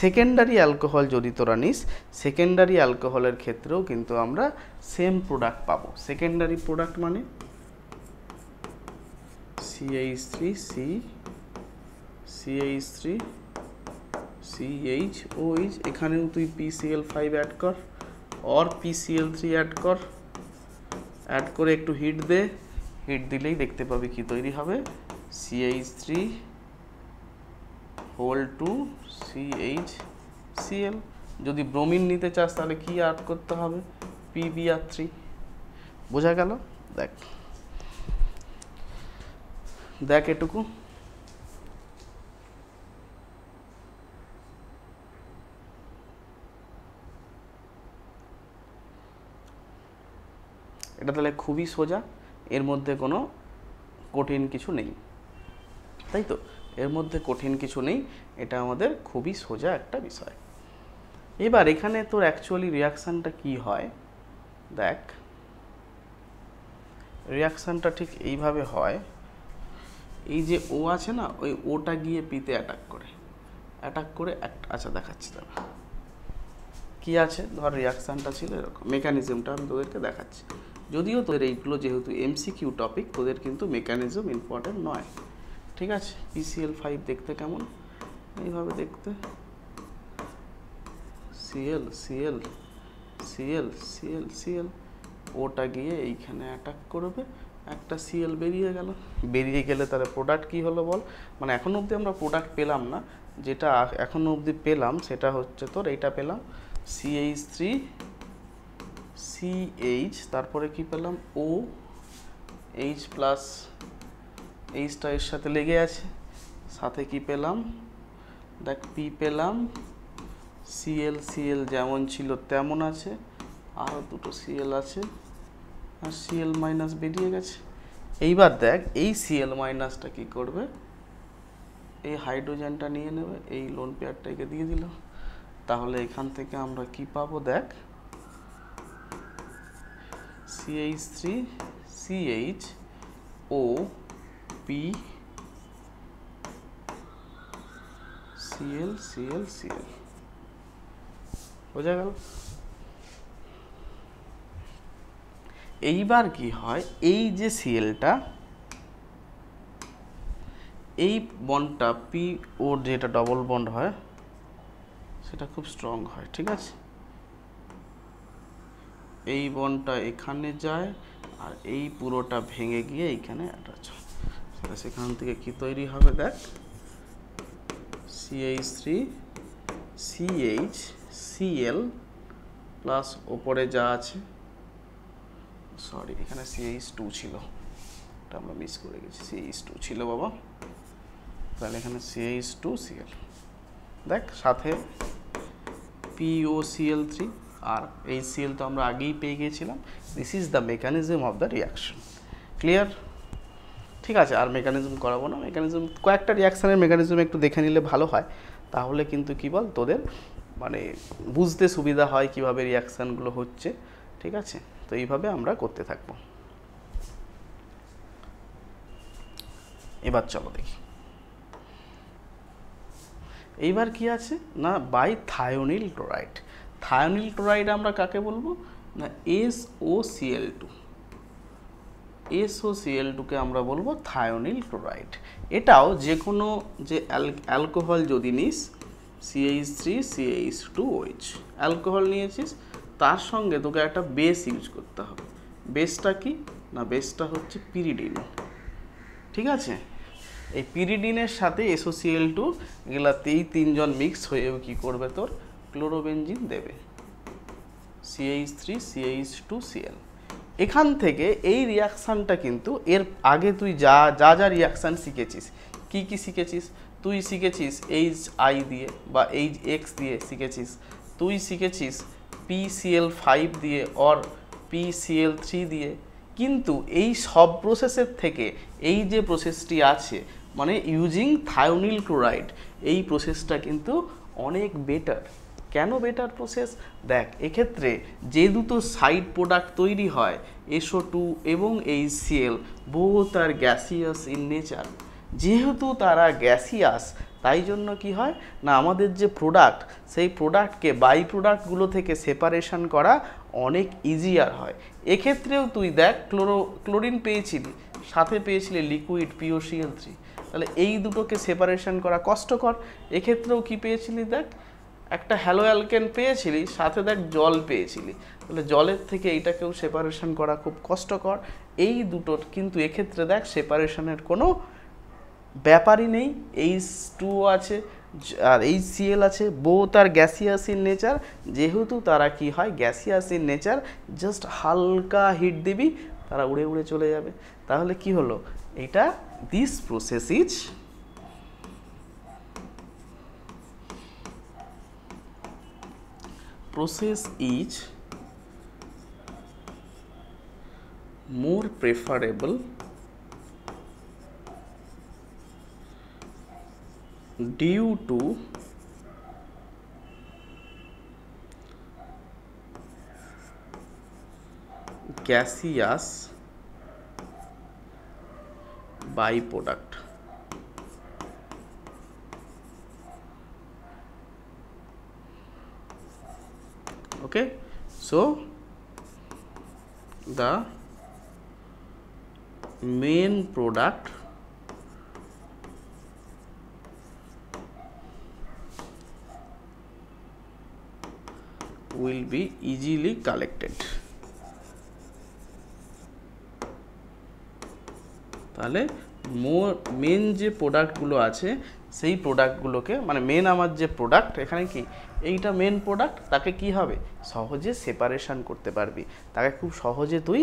সেকেন্ডারি অ্যালকোহল যদি তোরা নিস, সেকেন্ডারি অ্যালকোহলের ক্ষেত্রেও কিন্তু আমরা সেম প্রোডাক্ট পাবো। সেকেন্ডারি প্রোডাক্ট মানে CH3C CH3 CHOH, এখানেও তুই PCl5 অ্যাড কর और PCl3 অ্যাড কর, অ্যাড করে একটু হিট দে, হিট দিলেই দেখতে পাবি কি তৈরি হবে CH3(2) CHCl। যদি ব্রোমিন নিতে চাস তাহলে কি অ্যাড করতে হবে PBr3। বোঝা গেল? দেখ দেখ এটুকু, এটা তাহলে খুবই সোজা, এর মধ্যে কোনো কঠিন কিছু নেই, তাই তো? এর মধ্যে কঠিন কিছু নেই, এটা আমাদের খুবই সোজা একটা বিষয়। এবার এখানে তোর অ্যাকচুয়ালি রিয়াকশানটা কি হয় দেখ, রিয়াকশানটা ঠিক এইভাবে হয় এই যে ও আছে না, ওই ওটা গিয়ে পিতে অ্যাটাক করে আচ্ছা দেখাচ্ছি দাঁড়া। কি আছে ধর রিয়াকশানটা ছিল এরকম, মেকানিজমটা আমি তোদেরকে দেখাচ্ছি। যদিও তোদের এইগুলো যেহেতু এমসিকিউ টপিক, তোদের কিন্তু মেকানিজম ইম্পর্টেন্ট নয়, ঠিক আছে। PCl5 দেখতে কেমন, এইভাবে দেখতে, Cl Cl Cl Cl Cl, ওটা গিয়ে এইখানে অ্যাটাক করবে, একটা Cl বেরিয়ে গেলে তাহলে প্রোডাক্ট কি হলো বল। মানে এখনো অবধি আমরা প্রোডাক্ট পেলাম না, যেটা এখনো অবধি পেলাম সেটা হচ্ছে তোর এইটা পেলাম CH3 CH, তারপরে কি পেলাম O, H প্লাস, এইচটা এর সাথে লেগে আছে, সাথে কি পেলাম দেখ P পেলাম, Cl Cl যেমন ছিল তেমন আছে, আরও দুটো Cl আছে, আর Cl মাইনাস বেরিয়ে গেছে। এইবার দেখ এই Cl মাইনাসটা কি করবে, এই হাইড্রোজেনটা নিয়ে নেবে, এই লোন পেয়ারটাকে দিয়ে দিল। তাহলে এখান থেকে আমরা কি পাবো দেখ, CH3 CH O P Cl Cl Cl, বোঝা গেল। এইবার কি হয়, এই যে সিএলটা, এই বন্ডটা পি ওর যেটা ডবল বন্ড হয় সেটা খুব স্ট্রং হয়, ঠিক আছে। এই বন্ডটা এখানে যায় আর এই পুরোটা ভেঙে গিয়ে এইখানে অ্যাটাচ হয়। সেখান থেকে কি তৈরি হবে দেখ, CH3 CH Cl প্লাস ওপরে যা আছে, সরি এখানে CH2 ছিল, এটা আমরা মিস করে গেছি, CH2 ছিল বাবা, তাহলে এখানে CH2 Cl, দেখ সাথে POCl3, আর এই Cl তো আমরা আগেই পেয়ে গিয়েছিলাম। This is the mechanism of the reaction, clear? ঠিক আছে, আর মেকানিজম করাবো না, মেকানিজম কয়েকটা রিয়াকশানের মেকানিজম একটু দেখে নিলে ভালো হয়, তাহলে কিন্তু কি বল তোদের মানে বুঝতে সুবিধা হয় কিভাবে রিয়াকশানগুলো হচ্ছে, ঠিক আছে। তো এইভাবে আমরা করতে থাকবো। এবার চলো দেখি, এইবার কি আছে না, by thionyl chloride. Thionyl chloride আমরা কাকে বলবো না, SOCl2, SOCl2কে আমরা বলবো থায়োনিল ক্লোরাইড। এটাও যে কোনো যে অ্যালকোহল যদি নিস, CH3 CH2OH অ্যালকোহল নিয়েছিস, তার সঙ্গে তোকে একটা বেস ইউজ করতে হবে। বেসটা কি না, বেসটা হচ্ছে পিরিডিন, ঠিক আছে। এই পিরিডিনের সাথে SOCl2 এগুলাতেই তিনজন মিক্স হয়েও কি করবে তোর ক্লোরোবেনজিন দেবে, CH3 CH2Cl। এখান থেকে এই রিয়াকশানটা কিন্তু এর আগে তুই যা যা যা রিয়াকশান শিখেছিস, কি কি শিখেছিস, তুই শিখেছিস HI দিয়ে বা HX দিয়ে শিখেছিস, তুই শিখেছিস PCl5 দিয়ে অর PCl3 দিয়ে, কিন্তু এই সব প্রসেসের থেকে এই যে প্রসেসটি আছে মানে ইউজিং থায়োনিল ক্লোরাইড, এই প্রসেসটা কিন্তু অনেক বেটার। কেন বেটার প্রসেস দেখ, এক্ষেত্রে যে দুটো সাইড প্রোডাক্ট তৈরি হয় SO2 এবং HCl, both are gaseous in nature. যেহেতু তারা গ্যাসিয়াস, তাই জন্য কি হয় না, আমাদের যে প্রোডাক্ট সেই প্রোডাক্টকে বাই প্রোডাক্টগুলো থেকে সেপারেশন করা অনেক ইজিয়ার হয়। এক্ষেত্রেও তুই দেখ ক্লোরিন পেয়েছিলি, সাথে পেয়েছিলি লিকুইড POCl3, তাহলে এই দুটোকে সেপারেশন করা কষ্টকর। এক্ষেত্রেও কি পেয়েছিলি দেখ, একটা হ্যালো অ্যালকেন পেয়েছিলি, সাথে দেখ জল পেয়েছিলি, তাহলে জলের থেকে এইটাকেও সেপারেশন করা খুব কষ্টকর। এই দুটোর কিন্তু এক্ষেত্রে দেখ সেপারেশনের কোনো ব্যাপারই নেই, H2 আছে আর HCl আছে, both are gaseous in nature. যেহেতু তারা কি হয় গ্যাসিয়াস ইন নেচার, জাস্ট হালকা হিট দিবি তারা উড়ে উড়ে চলে যাবে। তাহলে কি হলো, এটা this process is more preferable due to gaseous byproduct। okay, so the main product will be easily collected. তাহলে মেন যে প্রোডাক্টগুলো আছে সেই প্রোডাক্টগুলোকে মানে মেন আমার যে প্রোডাক্ট এখানে কি এইটা মেন প্রোডাক্ট, তাকে কি হবে সহজে সেপারেশন করতে পারবি, তাকে খুব সহজে তুই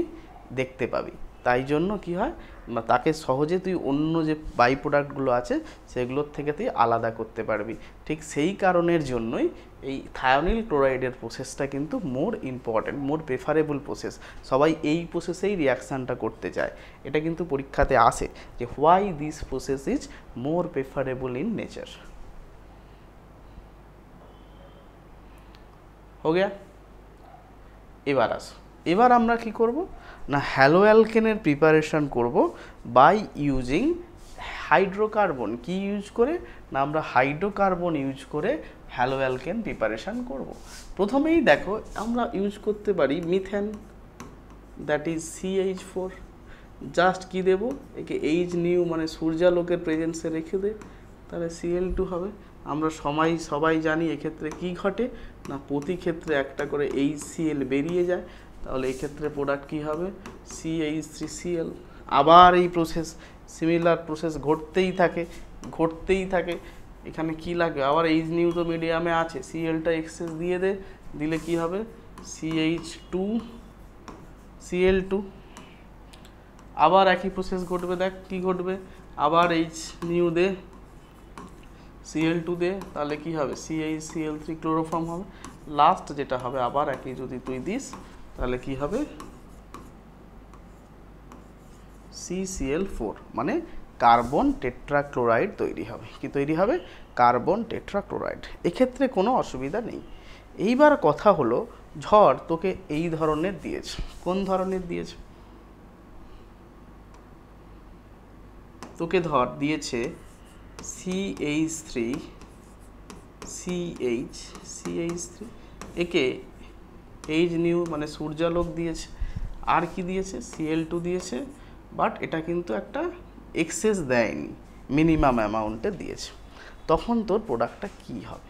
দেখতে পাবি। তাই জন্য কি হয় না তাকে সহজে তুই অন্য যে বাই প্রোডাক্টগুলো আছে সেগুলোর থেকে তুই আলাদা করতে পারবি। ঠিক সেই কারণের জন্যই এই থায়োনিল ক্লোরাইডের প্রসেসটা কিন্তু মোর ইম্পর্ট্যান্ট, মোর প্রেফারেবল প্রসেস। সবাই এই প্রসেসেই রিয়াকশানটা করতে চায়। এটা কিন্তু পরীক্ষাতে আসে যে why this process is more preferable in nature. हो गया? এবার আসো, এবার আমরা কি করব না হ্যালো অ্যালকেনের প্রিপারেশন করব বাই ইউজিং হাইড্রোকার্বন। কি ইউজ করে না আমরা হাইড্রোকার্বন ইউজ করে হ্যালো অ্যালকেন প্রিপারেশন করব। প্রথমেই দেখো আমরা ইউজ করতে পারি methane, that is CH4। Just কি দেব একে এইচ নিউ মানে সূর্যালোকের প্রেজেন্সে রেখে দে, তাহলে Cl2 হবে। আমরা সবাই জানি এক্ষেত্রে কি ঘটে না প্রতি ক্ষেত্রে একটা করে HCl বেরিয়ে যায়, তাহলে এক্ষেত্রে প্রোডাক্ট কি হবে CH3Cl। আবার এই প্রসেস সিমিলার প্রসেস ঘটতেই থাকে। এখানে কি লাগবে আবার এইচ নিউ তো মিডিয়ামে আছে, Clটা এক্সেস দিয়ে দিলে কি হবে CH2Cl2। আবার একই প্রসেস ঘটবে, দেখ কি ঘটবে আবার এইচ নিউ দে Cl2 দে, তাহলে কি হবে CH3Cl3 ক্লোরোফর্ম হবে। লাস্ট যেটা হবে আবার একই যদি তুই দিস তাহলে কি হবে CCl4 মানে কার্বন টেট্রাক্লোরাইড তৈরি হবে। কি তৈরি হবে কার্বন টেট্রাক্লোরাইড। এক্ষেত্রে কোনো অসুবিধা নেই। এইবার কথা হলো ঝড় তোকে এই ধরনের দিয়েছে, কোন ধরনের দিয়েছে তোকে ধর দিয়েছে CH3 একে এইচ নিউ মানে সূর্যালোক দিয়েছে, আর কি দিয়েছে Cl2 দিয়েছে, বাট এটা কিন্তু একটা এক্সেস দেয়নি, মিনিমাম অ্যামাউন্টে দিয়েছে। তখন তোর প্রোডাক্টটা কি হবে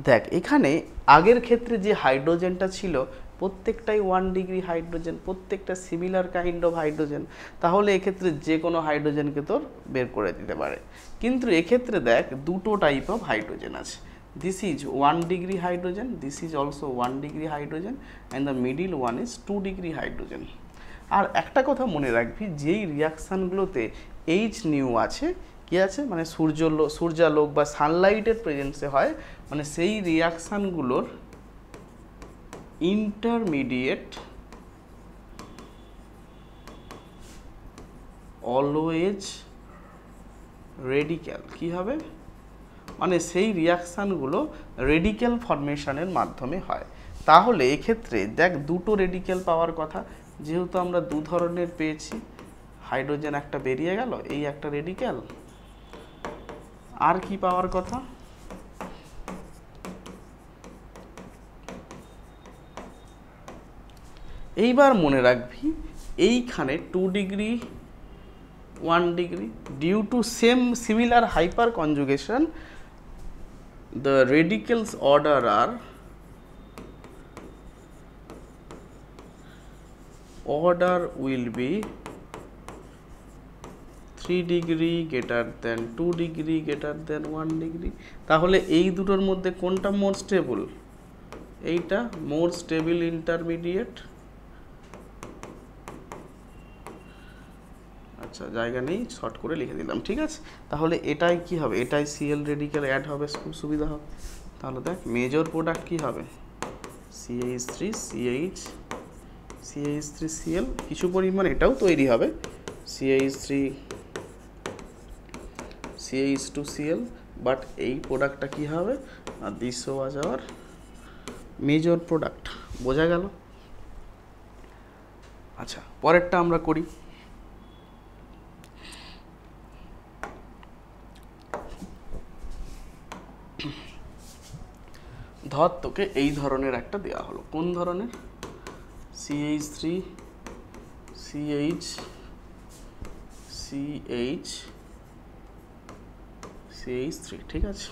দেখ, এখানে আগের ক্ষেত্রে যে হাইড্রোজেনটা ছিল প্রত্যেকটাই 1 ডিগ্রি হাইড্রোজেন, প্রত্যেকটা সিমিলার কাইন্ড অফ হাইড্রোজেন, তাহলে এক্ষেত্রে যে কোনো হাইড্রোজেনকে তোর বের করে দিতে পারে। কিন্তু এক্ষেত্রে দেখ দুটো টাইপ অফ হাইড্রোজেন আছে, this is 1 degree hydrogen, this is also 1 degree hydrogen and the middle one is 2 degree hydrogen. আর একটা কথা মনে রাখবি যেই রিয়াকশানগুলোতে এইচ নিউ আছে কি আছে মানে সূর্যালোক বা সানলাইটের প্রেজেন্সে হয়, মানে সেই রিয়াকশানগুলোর ইন্টারমিডিয়েট অলওয়েজ রেডিক্যাল কি হবে মানে সেই রিয়াকশানগুলো রেডিক্যাল ফরমেশনের মাধ্যমে হয়। তাহলে এক্ষেত্রে দেখ দুটো রেডিক্যাল পাওয়ার কথা, যেহেতু আমরা দু ধরনের পেয়েছি, হাইড্রোজেন একটা বেরিয়ে গেল, এই একটা রেডিক্যাল, আর কি পাওয়ার কথা এইবার মনে রাখবি এইখানে 2 degree 1 degree due to similar hyper conjugation the radicals order will be 3 degree greater than 2 degree greater than 1 degree. তাহলে এই দুটোর মধ্যে কোনটা মোর স্টেবল, এইটা মোর স্টেবল ইন্টারমিডিয়েট। আচ্ছা জায়গা নেই শর্ট করে লিখে দিলাম, ঠিক আছে। তাহলে এটাই কি হবে এটাই Cl রেডিক্যাল অ্যাড হবে, খুব সুবিধা হবে। তাহলে দেখ মেজর প্রোডাক্ট কি হবে CH3Cl, কিছু পরিমাণ এটাও তৈরি হবে CH2Cl, বাট এই প্রোডাক্টটা কি হবে আর this was our major product. বোঝা গেল? আচ্ছা পরেরটা আমরা করি। ধর তোকে এই ধরনের একটা দেওয়া হলো, কোন ধরনের, CH3 CH CH CH3, ঠিক আছে।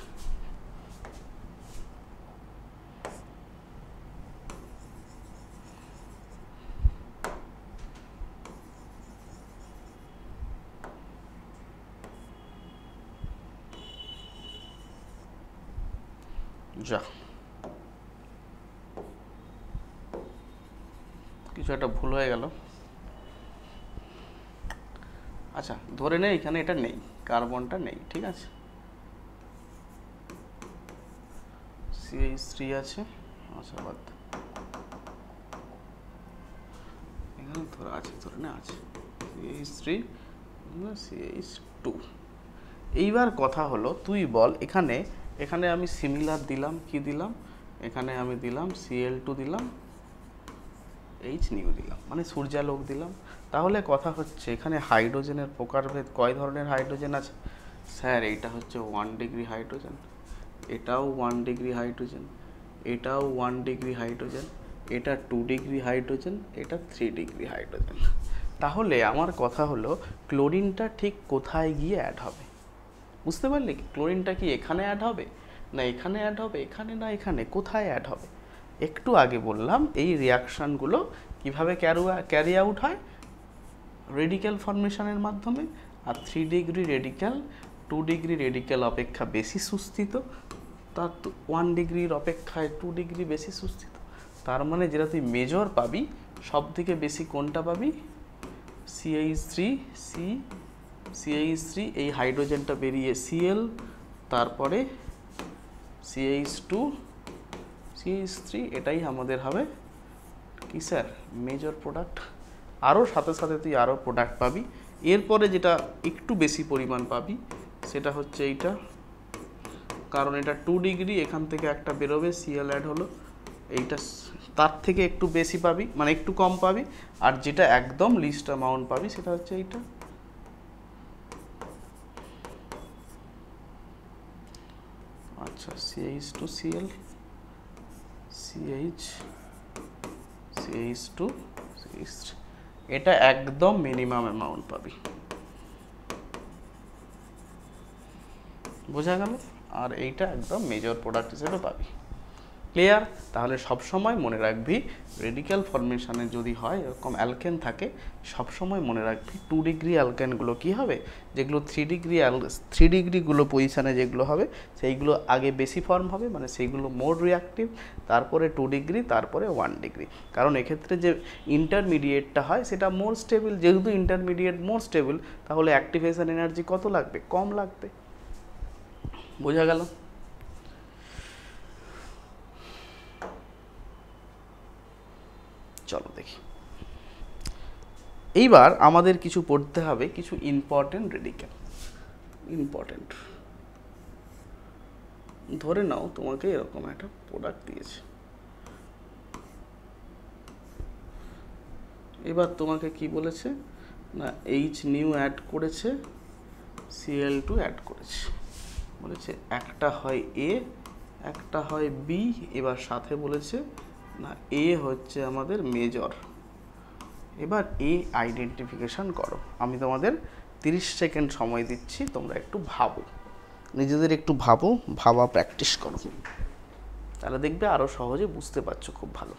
যা, কিছু একটা ভুল হয়ে গেল। আচ্ছা ধরে নে এখানে এটা নেই, কার্বনটা নেই, ঠিক আছে। CH3 আছে, আচ্ছা বাদ, এখানে ধরে আছে, ধরে না আছে CH3 CH2। এইবার কথা হলো তুই বল এখানে, এখানে আমি সিমিলার দিলাম, কি দিলাম, এখানে আমি দিলাম Cl2 দিলাম, H নিউ দিলাম, মানে সূর্যালোক দিলাম। তাহলে কথা হচ্ছে এখানে হাইড্রোজেনের প্রকারভেদ, কয় ধরনের হাইড্রোজেন আছে স্যার? এইটা হচ্ছে 1 ডিগ্রি হাইড্রোজেন, এটাও 1 ডিগ্রি হাইড্রোজেন, এটাও 1 ডিগ্রি হাইড্রোজেন, এটা 2 ডিগ্রি হাইড্রোজেন, এটা 3 ডিগ্রি হাইড্রোজেন। তাহলে আমার কথা হলো ক্লোরিনটা ঠিক কোথায় গিয়ে অ্যাড হবে? বুঝতে পারলি? ক্লোরিনটা কি এখানে অ্যাড হবে, না এখানে অ্যাড হবে, এখানে না এখানে, কোথায় অ্যাড হবে? একটু আগে বললাম এই রিয়াকশানগুলো কীভাবে ক্যারি আউট হয়, রেডিক্যাল ফর্মেশনের মাধ্যমে। আর 3 ডিগ্রি রেডিক্যাল 2 ডিগ্রি রেডিক্যাল অপেক্ষা বেশি সুস্থিত, তার 1 ডিগ্রির অপেক্ষায় 2 ডিগ্রি বেশি সুস্থিত। তার মানে যেটা তুই মেজর পাবি, সব থেকে বেশি কোনটা পাবি? CH3 এই হাইড্রোজেনটা বেরিয়ে Cl, তারপরে CH2 CH3, এটাই আমাদের হবে কি স্যার? Major product. আরও সাথে সাথে তুই আরও প্রোডাক্ট পাবি। এরপরে যেটা একটু বেশি পরিমাণ পাবি সেটা হচ্ছে এইটা, কারণ এটা 2 ডিগ্রি, এখান থেকে একটা বেরোবে Cl অ্যাড হলো, এইটা তার থেকে একটু বেশি পাবি, মানে একটু কম পাবি। আর যেটা একদম লিস্ট অ্যামাউন্ট পাবি সেটা হচ্ছে এইটা। আচ্ছা CH2Cl CH2 CH3, এটা একদম মিনিমাম অ্যামাউন্ট পাবি, বোঝা গেল? আর এইটা একদম মেজর প্রোডাক্ট হিসেবে পাবি। ক্লিয়ার? তাহলে সবসময় মনে রাখবি রেডিক্যাল ফর্মেশনে যদি হয় এরকম অ্যালকেন থাকে, সবসময় মনে রাখবি 2 ডিগ্রি অ্যালকেনগুলো কী হবে, যেগুলো 3 ডিগ্রিগুলো পজিশানে যেগুলো হবে সেইগুলো আগে বেশি ফর্ম হবে, মানে সেইগুলো মোর রিয়াক্টিভ, তারপরে 2 ডিগ্রি, তারপরে 1 ডিগ্রি। কারণ এক্ষেত্রে যে ইন্টারমিডিয়েটটা হয় সেটা মোর স্টেবল, যেহেতু ইন্টারমিডিয়েট মোর স্টেবল, তাহলে অ্যাক্টিভেশন এনার্জি কত লাগবে? কম লাগবে। বোঝা গেল? চলো দেখি, এইবার আমাদের কিছু পড়তে হবে, কিছু ইম্পর্টেন্ট রেডিক্যাল। ইম্পর্টেন্ট ধরে নাও তোমাকে এরকম একটা প্রোডাক্ট দিয়েছে, এবার তোমাকে কি বলেছে না H নিউ অ্যাড করেছে, Cl2 অ্যাড করেছে, বলেছে একটা হয় A, একটা হয় B, এবার সাথে বলেছে না A হচ্ছে আমাদের মেজর। এবার A আইডেন্টিফিকেশন করো। আমি তোমাদের 30 সেকেন্ড সময় দিচ্ছি, তোমরা একটু ভাবো, নিজেদের একটু ভাবো, ভাবা প্র্যাকটিস করো, তাহলে দেখবে আরও সহজে বুঝতে পারছো খুব ভালো।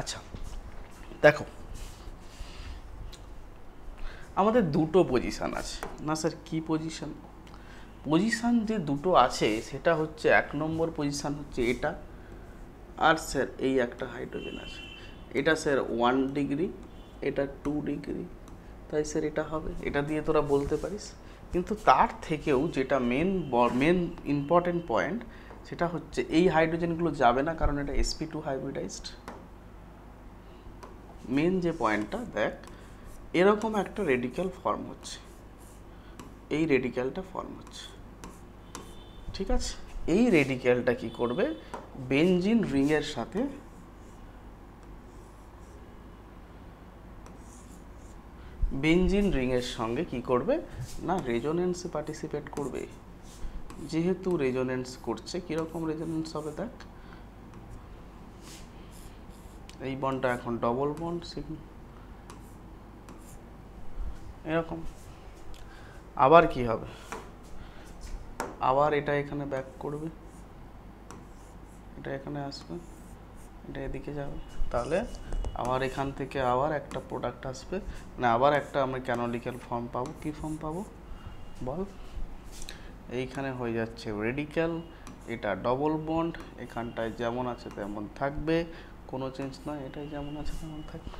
আচ্ছা দেখো, আমাদের দুটো পজিশান আছে না স্যার? কি পজিশান? পজিশান যে দুটো আছে সেটা হচ্ছে 1 নম্বর পজিশান হচ্ছে এটা, আর স্যার এই একটা হাইড্রোজেন আছে, এটা স্যার 1 ডিগ্রি, এটা 2 ডিগ্রি, তাই স্যার এটা হবে, এটা দিয়ে তোরা বলতে পারিস। কিন্তু তার থেকেও যেটা মেন ইম্পর্টেন্ট পয়েন্ট সেটা হচ্ছে এই হাইড্রোজেনগুলো যাবে না, কারণ এটা sp2 হাইব্রিডাইজড। মেন যে পয়েন্টটা দেখ, এরকম একটা রেডিক্যাল ফর্ম হচ্ছে, এই রেডিক্যালটা ফর্ম হচ্ছে, ঠিক আছে। এই রেডিক্যালটা কি করবে, বেনজিন রিংয়ের সাথে বেনজিন রিংয়ের সঙ্গে কি করবে না, রেজোনেন্সে পার্টিসিপেট করবে। যেহেতু রেজোনেন্স করছে, কীরকম রেজোনেন্স হবে দেখ, এই বন্ডটা এখন ডবল বন্ড এরকম। আবার কি হবে, আবার এটা এখানে ব্যাক করবে, এটা এখানে আসবে, এটা এদিকে যাবে, তাহলে আবার এখান থেকে আবার একটা প্রোডাক্ট আসবে, মানে আবার একটা আমরা ক্যানোনিক্যাল ফর্ম পাবো। কি ফর্ম পাবো বল, এইখানে হয়ে যাচ্ছে রেডিক্যাল, এটা ডবল বন্ড, এখানটায় যেমন আছে তেমন থাকবে, কোনো চেঞ্জ নয়, এটাই যেমন আছে তেমন থাকবে।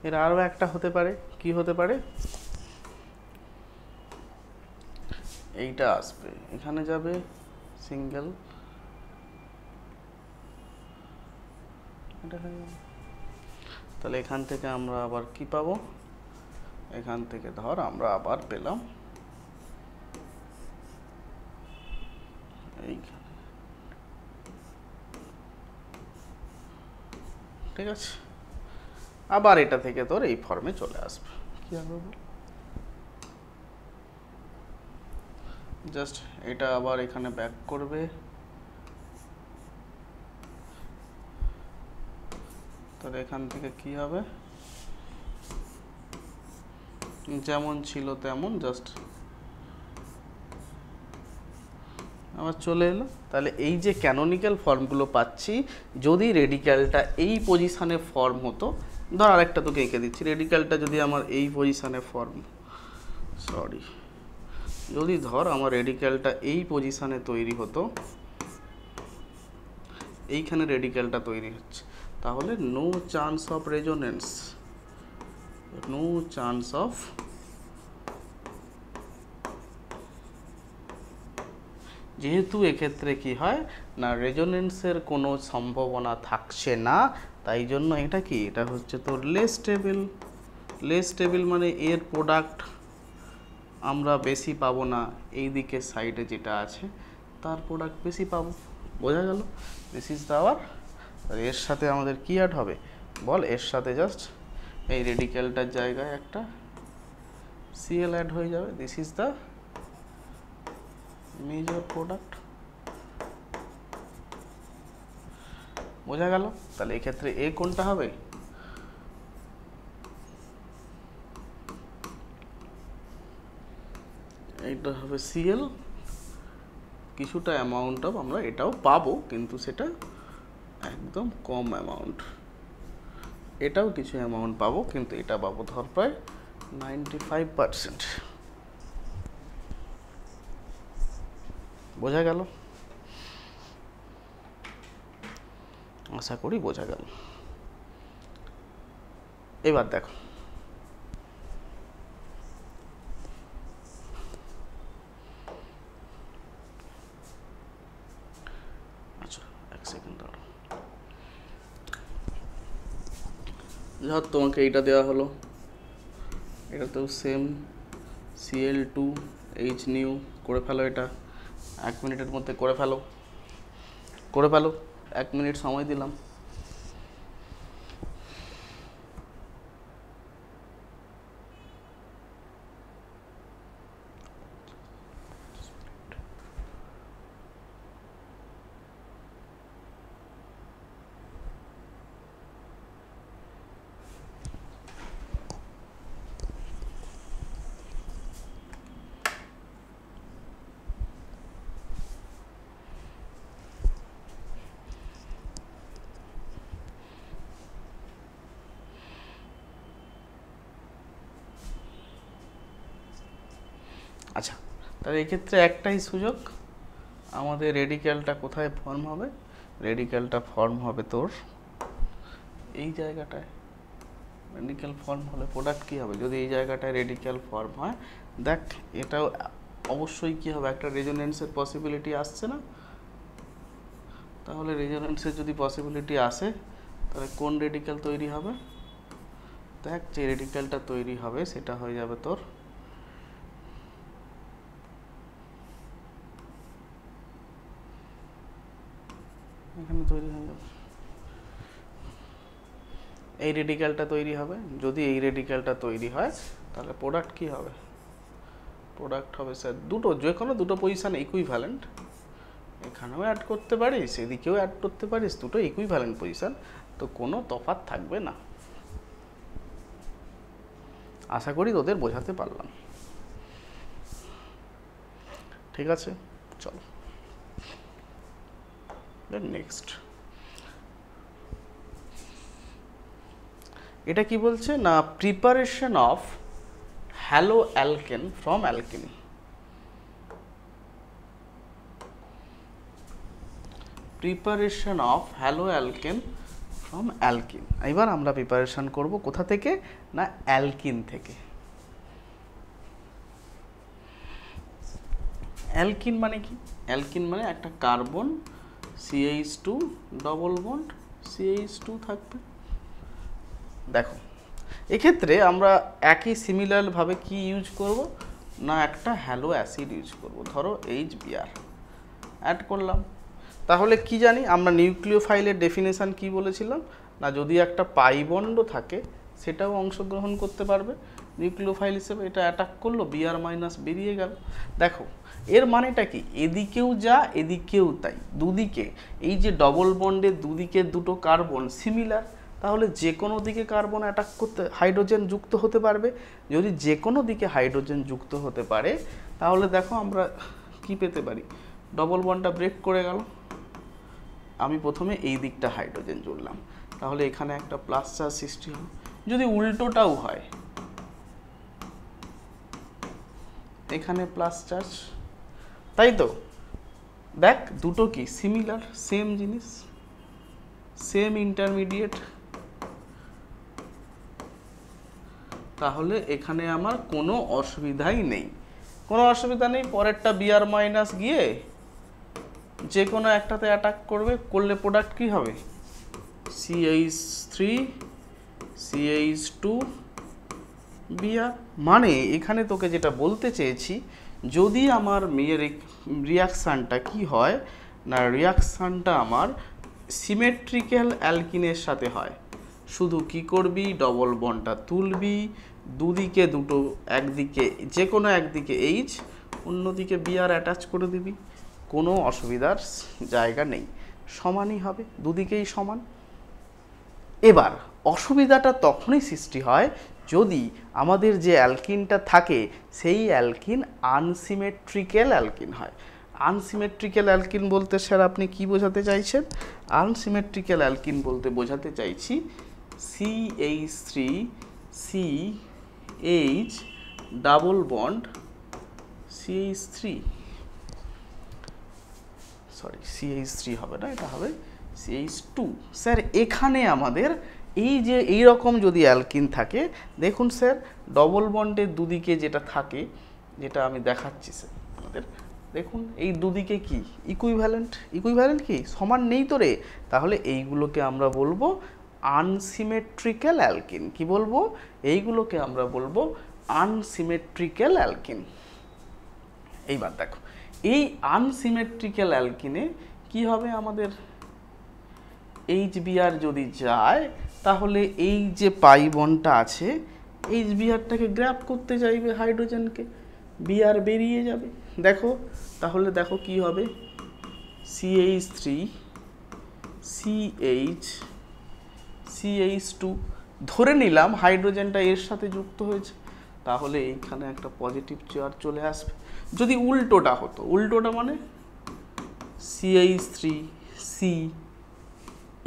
এর আরও একটা হতে পারে, কি হতে পারে, এইটা আসবে, এখানে যাবে সিঙ্গেল, এটা হয়ে যাবে। তাহলে এখান থেকে আমরা আবার কি পাবো, এখান থেকে ধর আমরা আবার পেলাম এইখানে, ঠিক আছে। আবার এটা থেকে তোর এই ফর্মে চলে আসবে, কি হবে জাস্ট এটা আবার এখানে ব্যাক করবে, তাহলে এখান থেকে কি হবে, যেমন ছিল তেমন জাস্ট আবার চলে এলো। তাহলে এই যে ক্যানোনিক্যাল ফর্মগুলো পাচ্ছি, যদি রেডিক্যালটা এই পজিশানে ফর্ম হতো, ধর আরেকটা তোকে এঁকে দিচ্ছি, রেডিক্যালটা যদি আমার এই পজিশানে ফর্ম, সরি, যদি ধর আমার রেডিক্যালটা এই পজিশানে তৈরি হতো, এইখানে রেডিক্যালটা তৈরি হচ্ছে, তাহলে no chance of resonance, no chance of, যেহেতু এক্ষেত্রে কি হয় না, রেজোনেন্সের কোনো সম্ভাবনা থাকছে না, তাই জন্য এটা কি, এটা হচ্ছে তোর লেস স্টেবল। লেস স্টেবল মানে এর প্রোডাক্ট আমরা বেশি পাবো না, এই দিকে সাইডে যেটা আছে তার প্রোডাক্ট বেশি পাবো, বোঝা গেল। দিস ইজ দ্য আওয়ার, এর সাথে আমাদের কি অ্যাড হবে বল, এর সাথে জাস্ট এই রেডিক্যালটার জায়গায় একটা সিএল অ্যাড হয়ে যাবে, this is the major product, বোঝা গেল। তাহলে এক্ষেত্রে এ কোনটা হবে, এইটা হবে সিএল, কিছুটা অ্যামাউন্ট অফ আমরা এটাও পাবো, কিন্তু সেটা একদম কম অ্যামাউন্ট, এটাও কিছু অ্যামাউন্ট পাবো, কিন্তু এটা পাবো ধর প্রায় 95%, বোঝা গেল, আশা করি বোঝা গেল। এবার দেখো, আচ্ছা এক সেকেন্ড দাঁড়াও, ধর তোমাকে এইটা দেওয়া হলো, এটাতেও সেম Cl2H নিউ করে ফেলো, এটা 1 মিনিটের মধ্যে করে ফেলো, করে ফেলো, 1 মিনিট সময় দিলাম। আচ্ছা, তাহলে এক্ষেত্রে একটাই সুযোগ, আমাদের রেডিক্যালটা কোথায় ফর্ম হবে? রেডিক্যালটা ফর্ম হবে তোর এই জায়গাটায়। রেডিক্যাল ফর্ম হলে প্রোডাক্ট কী হবে? যদি এই জায়গাটায় রেডিক্যাল ফর্ম হয়, দেখ এটাও অবশ্যই কী হবে, একটা রেজোনেন্সের পসিবিলিটি আসছে না? তাহলে রেজোনেন্সের যদি পসিবিলিটি আসে, তাহলে কোন রেডিক্যাল তৈরি হবে? দেখ যে রেডিক্যালটা তৈরি হবে সেটা হয়ে যাবে তোর এখানে তৈরি হয়ে যাবে, এই রেডিক্যালটা তৈরি হবে। যদি এই রেডিক্যালটা তৈরি হয় তাহলে প্রোডাক্ট কি হবে? প্রোডাক্ট হবে স্যার দুটো, যে কোনো দুটো পজিশন ইকুইভ্যালেন্ট, এখানেও অ্যাড করতে পারিস এদিকেও অ্যাড করতে পারিস, দুটো ইকুইভ্যালেন্ট পজিশন, তো কোনো তফাৎ থাকবে না। আশা করি তোদের বোঝাতে পারলাম। ঠিক আছে, চলো নেক্সট। এটা কি বলছে না, preparation of hello alkane from alkane. Preparation of hello alkane from alkyne. এবার আমরা প্রিপারেশন করব কোথা থেকে? না অ্যালকিন থেকে। অ্যালকিন মানে কি? অ্যালকিন মানে একটা carbon CH2 double bond CH2 থাকবে। দেখো এক্ষেত্রে আমরা একই সিমিলারভাবে কি ইউজ করব না, একটা হ্যালো অ্যাসিড ইউজ করব। ধরো HBr অ্যাড করলাম, তাহলে কি জানি আমরা নিউক্লিওফাইলের ডেফিনেশান কি বলেছিলাম না, যদি একটা পাই বন্ড থাকে সেটাও অংশগ্রহণ করতে পারবে নিউক্লিওফাইল হিসেবে। এটা অ্যাটাক করলো, Br- বেরিয়ে গেল। দেখো এর মানেটা কি, এদিকেও যা এদিকেও তাই, দুদিকে এই যে ডবল বন্ডের দুদিকে দুটো কার্বন সিমিলার, তাহলে যে কোনো দিকে কার্বন অ্যাটাক করতে হাইড্রোজেন যুক্ত হতে পারবে। যদি যে কোনো দিকে হাইড্রোজেন যুক্ত হতে পারে তাহলে দেখো আমরা কি পেতে পারি, ডবল বন্ডটা ব্রেক করে গেল। আমি প্রথমে এই দিকটা হাইড্রোজেন জুড়লাম, তাহলে এখানে একটা প্লাস চার্জ সৃষ্টি হবে। যদি উল্টোটাও হয়, এখানে প্লাস চার্জ, তাই তো? দেখ দুটো কি সিমিলার, সেম জিনিস, সেম ইন্টারমিডিয়েট, তাহলে এখানে আমার কোনো অসুবিধাই নেই। কোনো অসুবিধা নেই, পরেরটা Br- গিয়ে যে কোনো একটাতে অ্যাটাক করবে, করলে প্রোডাক্ট কি হবে? CH3 CH2 Br। মানে এখানে তোকে যেটা বলতে চেয়েছি, যদি আমার রিয়াকশানটা কি হয় না, রিয়াকশানটা আমার সিমেট্রিক্যাল অ্যালকিনের সাথে হয়, শুধু কি করবি, ডবল বন্ডটা তুলবি, দুদিকে দুটো, একদিকে যে কোনো একদিকে H, অন্যদিকে Br অ্যাটাচ করে দিবি, কোনো অসুবিধার জায়গা নেই, সমানই হবে, দুদিকেই সমান। এবার অসুবিধাটা তখনই সৃষ্টি হয় যদি আমাদের যে অ্যালকিনটা থাকে সেই অ্যালকিন আনসিমেট্রিক্যাল অ্যালকিন হয়। আনসিমেট্রিক্যাল অ্যালকিন বলতে স্যার আপনি কি বোঝাতে চাইছেন? আনসিমেট্রিক্যাল অ্যালকিন বলতে বোঝাতে চাইছি CH3 CH double bond CH3, sorry CH3 হবে না, এটা হবে CH2। স্যার এখানে আমাদের এই যে এই রকম যদি অ্যালকিন থাকে, দেখুন স্যার ডবল বন্ডের দুদিকে যেটা থাকে, যেটা আমি দেখাচ্ছি স্যার আমাদের, দেখুন এই দুদিকে কি ইকুইভ্যালেন্ট, ইকুইভ্যালেন্ট কি সমান নেই তো রে, তাহলে এইগুলোকে আমরা বলবো আনসিমেট্রিক্যাল অ্যালকিন। কি বলবো? এইগুলোকে আমরা বলবো আনসিমেট্রিক্যাল অ্যালকিন। এইবার দেখো এই আনসিমেট্রিক্যাল অ্যালকিনে কি হবে, আমাদের HBr যদি যায় তাহলে এই যে পাই বন্ডটা আছে HBrটাকে গ্র্যাব করতে চাইবে হাইড্রোজেনকে, Br বেরিয়ে যাবে। দেখো তাহলে দেখো কি হবে, CH3 CH CH2, ধরে নিলাম হাইড্রোজেনটা এর সাথে যুক্ত হয়েছে, তাহলে এইখানে একটা পজিটিভ চার্জ চলে আসবে। যদি উল্টোটা হতো, উল্টোটা মানে CH3 C,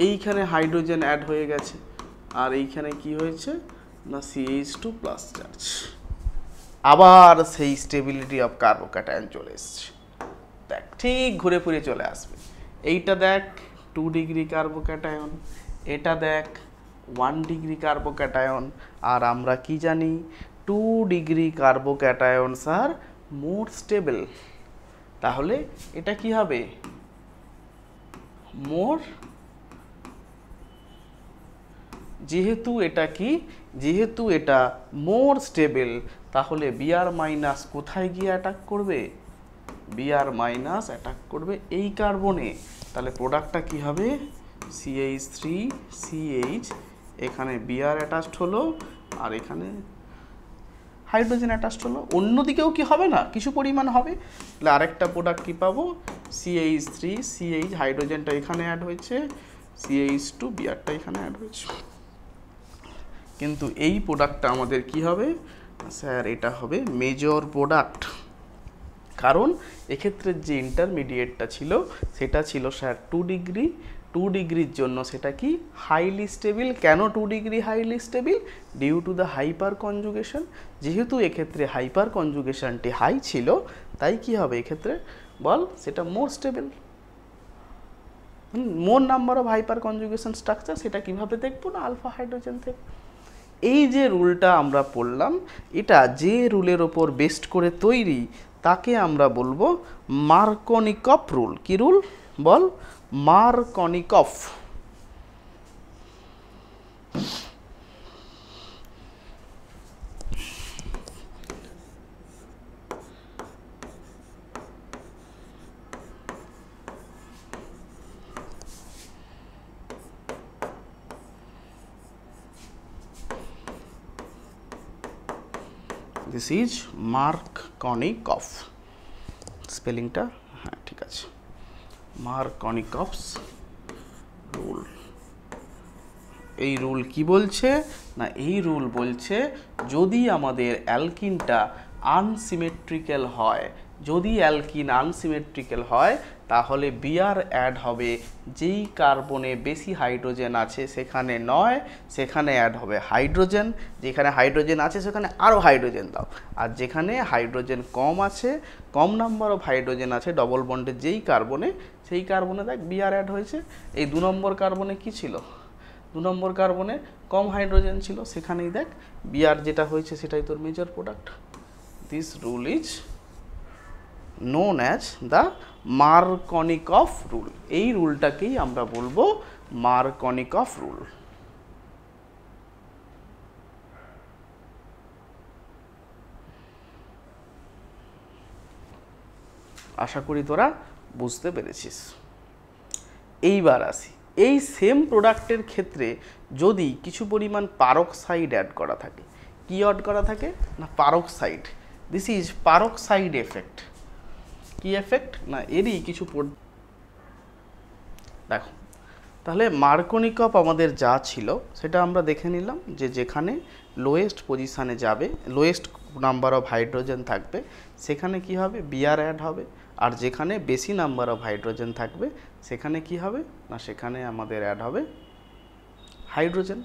এইখানে হাইড্রোজেন অ্যাড হয়ে গেছে আর এইখানে কি হয়েছে না CH2 প্লাস চার্জ, আবার সেই স্টেবিলিটি অফ কার্বোক্যাটায়ন চলে এসছে। দেখ ঠিক ঘুরে ফিরে চলে আসবে। এইটা দেখ 2 ডিগ্রি কার্বোক্যাটায়ন, এটা দেখ 1 ডিগ্রি কার্বোক্যাটায়ন। আর আমরা কি জানি 2 ডিগ্রি কার্বোক্যাটায়নস আর মোর স্টেবল। তাহলে এটা কি হবে মোর, যেহেতু এটা কি, যেহেতু এটা মোর স্টেবল, তাহলে বিআর মাইনাস কোথায় গিয়ে অ্যাটাক করবে, বিআর মাইনাস অ্যাটাক করবে এই কার্বনে। তাহলে প্রোডাক্টটা কি হবে CH3CH, এখানে বিআর অ্যাটাচড হলো আর এখানে হাইড্রোজেন অ্যাটাচড হলো। অন্যদিকেও কি হবে না, কিছু পরিমাণ হবে। তাহলে আরেকটা প্রোডাক্ট কি পাবো CH3CH, হাইড্রোজেনটা এখানে অ্যাড হয়েছে, CH2 বিআরটা এখানে অ্যাড হয়েছে। কিন্তু এই প্রোডাক্টটা আমাদের কি হবে স্যার, এটা হবে মেজর প্রোডাক্ট। কারণ এক্ষেত্রে যে ইন্টারমিডিয়েটটা ছিল সেটা ছিল স্যার 2 ডিগ্রি। 2 ডিগ্রির জন্য সেটা কি হাইলি স্টেবল। কেন 2 degree highly stable? Due to the hyper conjugation. যেহেতু এক্ষেত্রে হাইপার কনজুগেশনটি হাই ছিল, তাই কি হবে এক্ষেত্রে বল, সেটা মোর stable. More number of hyper conjugation structure, সেটা কিভাবে দেখবো না আলফা হাইড্রোজেন থেকে। এই যে রুলটা আমরা পড়লাম, এটা যে রুলের ওপর বেস্ট করে তৈরি তাকে আমরা বলবো মার্কনিকফ রুল। কি রুল বল? মার্কনিকফ। This is Markovnikov. স্পেলিংটা হ্যাঁ ঠিক আছে, মার্কনিকফস রুল। এই রুল কি বলছে না, এই রুল বলছে যদি আমাদের অ্যালকিনটা আনসিমেট্রিক্যাল হয়, যদি অ্যালকিন আনসিমেট্রিক্যাল হয়, তাহলে বিআর অ্যাড হবে যেই কার্বনে বেশি হাইড্রোজেন আছে সেখানে নয়, সেখানে অ্যাড হবে হাইড্রোজেন। যেখানে হাইড্রোজেন আছে সেখানে আরও হাইড্রোজেন দাও, আর যেখানে হাইড্রোজেন কম আছে, কম নাম্বার অফ হাইড্রোজেন আছে ডবল বন্ডের যেই কার্বনে, সেই কার্বনে দেখ বিআর অ্যাড হয়েছে। এই 2 নম্বর কার্বনে কি ছিল, 2 নম্বর কার্বনে কম হাইড্রোজেন ছিল, সেখানেই দেখ বিআর যেটা হয়েছে সেটাই তোর major product. This rule is known as the Markovnikov rule. এই রুলটাকেই আমরা বলবো মার্কনিকফ রুল। আশা করি তোরা বুঝতে পেরেছিস। এইবার আসি, এই সেম প্রোডাক্টের ক্ষেত্রে যদি কিছু পরিমাণ পারক্সাইড অ্যাড করা থাকে, কি অ্যাড করা থাকে না peroxide. This is peroxide effect. কি এফেক্ট না এরই কিছু দেখো। তাহলে মার্কনিকফ আমাদের যা ছিল সেটা আমরা দেখে নিলাম, যে যেখানে লোয়েস্ট পজিশানে যাবে, লোয়েস্ট নাম্বার অফ হাইড্রোজেন থাকবে, সেখানে কি হবে বিআর অ্যাড হবে। আর যেখানে বেশি নাম্বার অফ হাইড্রোজেন থাকবে সেখানে কি হবে না সেখানে আমাদের অ্যাড হবে হাইড্রোজেন।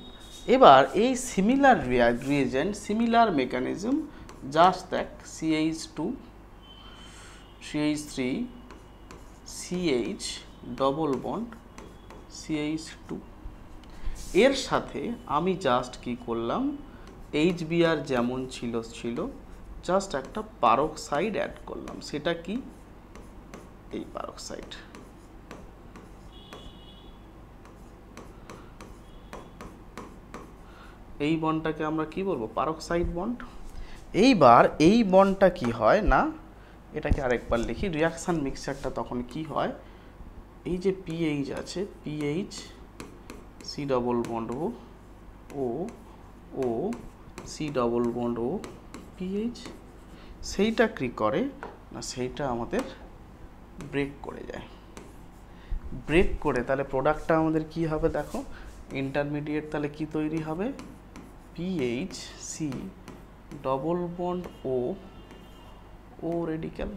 এবার এই similar reagent, similar mechanism, just দেখ CH2 CH3 CH double bond CH2, এর সাথে আমি জাস্ট কি করলাম, HBr যেমন ছিল জাস্ট একটা পারক্সাইড অ্যাড করলাম। সেটা কি এই পারক্সাইড। এই বন্ডটাকে আমরা কি বলবো পারক্সাইড বন্ড। এইবার এই বন্ডটা কি হয় না, এটাকে আরেকবার লিখি, রিয়াকশান মিক্সচারটা তখন কি হয়, এই যে পিএইচ আছে, পিএইচ সি ডবল বন্ড ও ও সি ডবল বন্ড ও পিএইচ, সেইটা কি করে না সেইটা আমাদের ব্রেক করে যায়। ব্রেক করে তাহলে প্রোডাক্টটা আমাদের কি হবে দেখো, ইন্টারমিডিয়েট তাহলে কি তৈরি হবে, পিএইচ সি ডবল বন্ড ও রেডিক্যাল।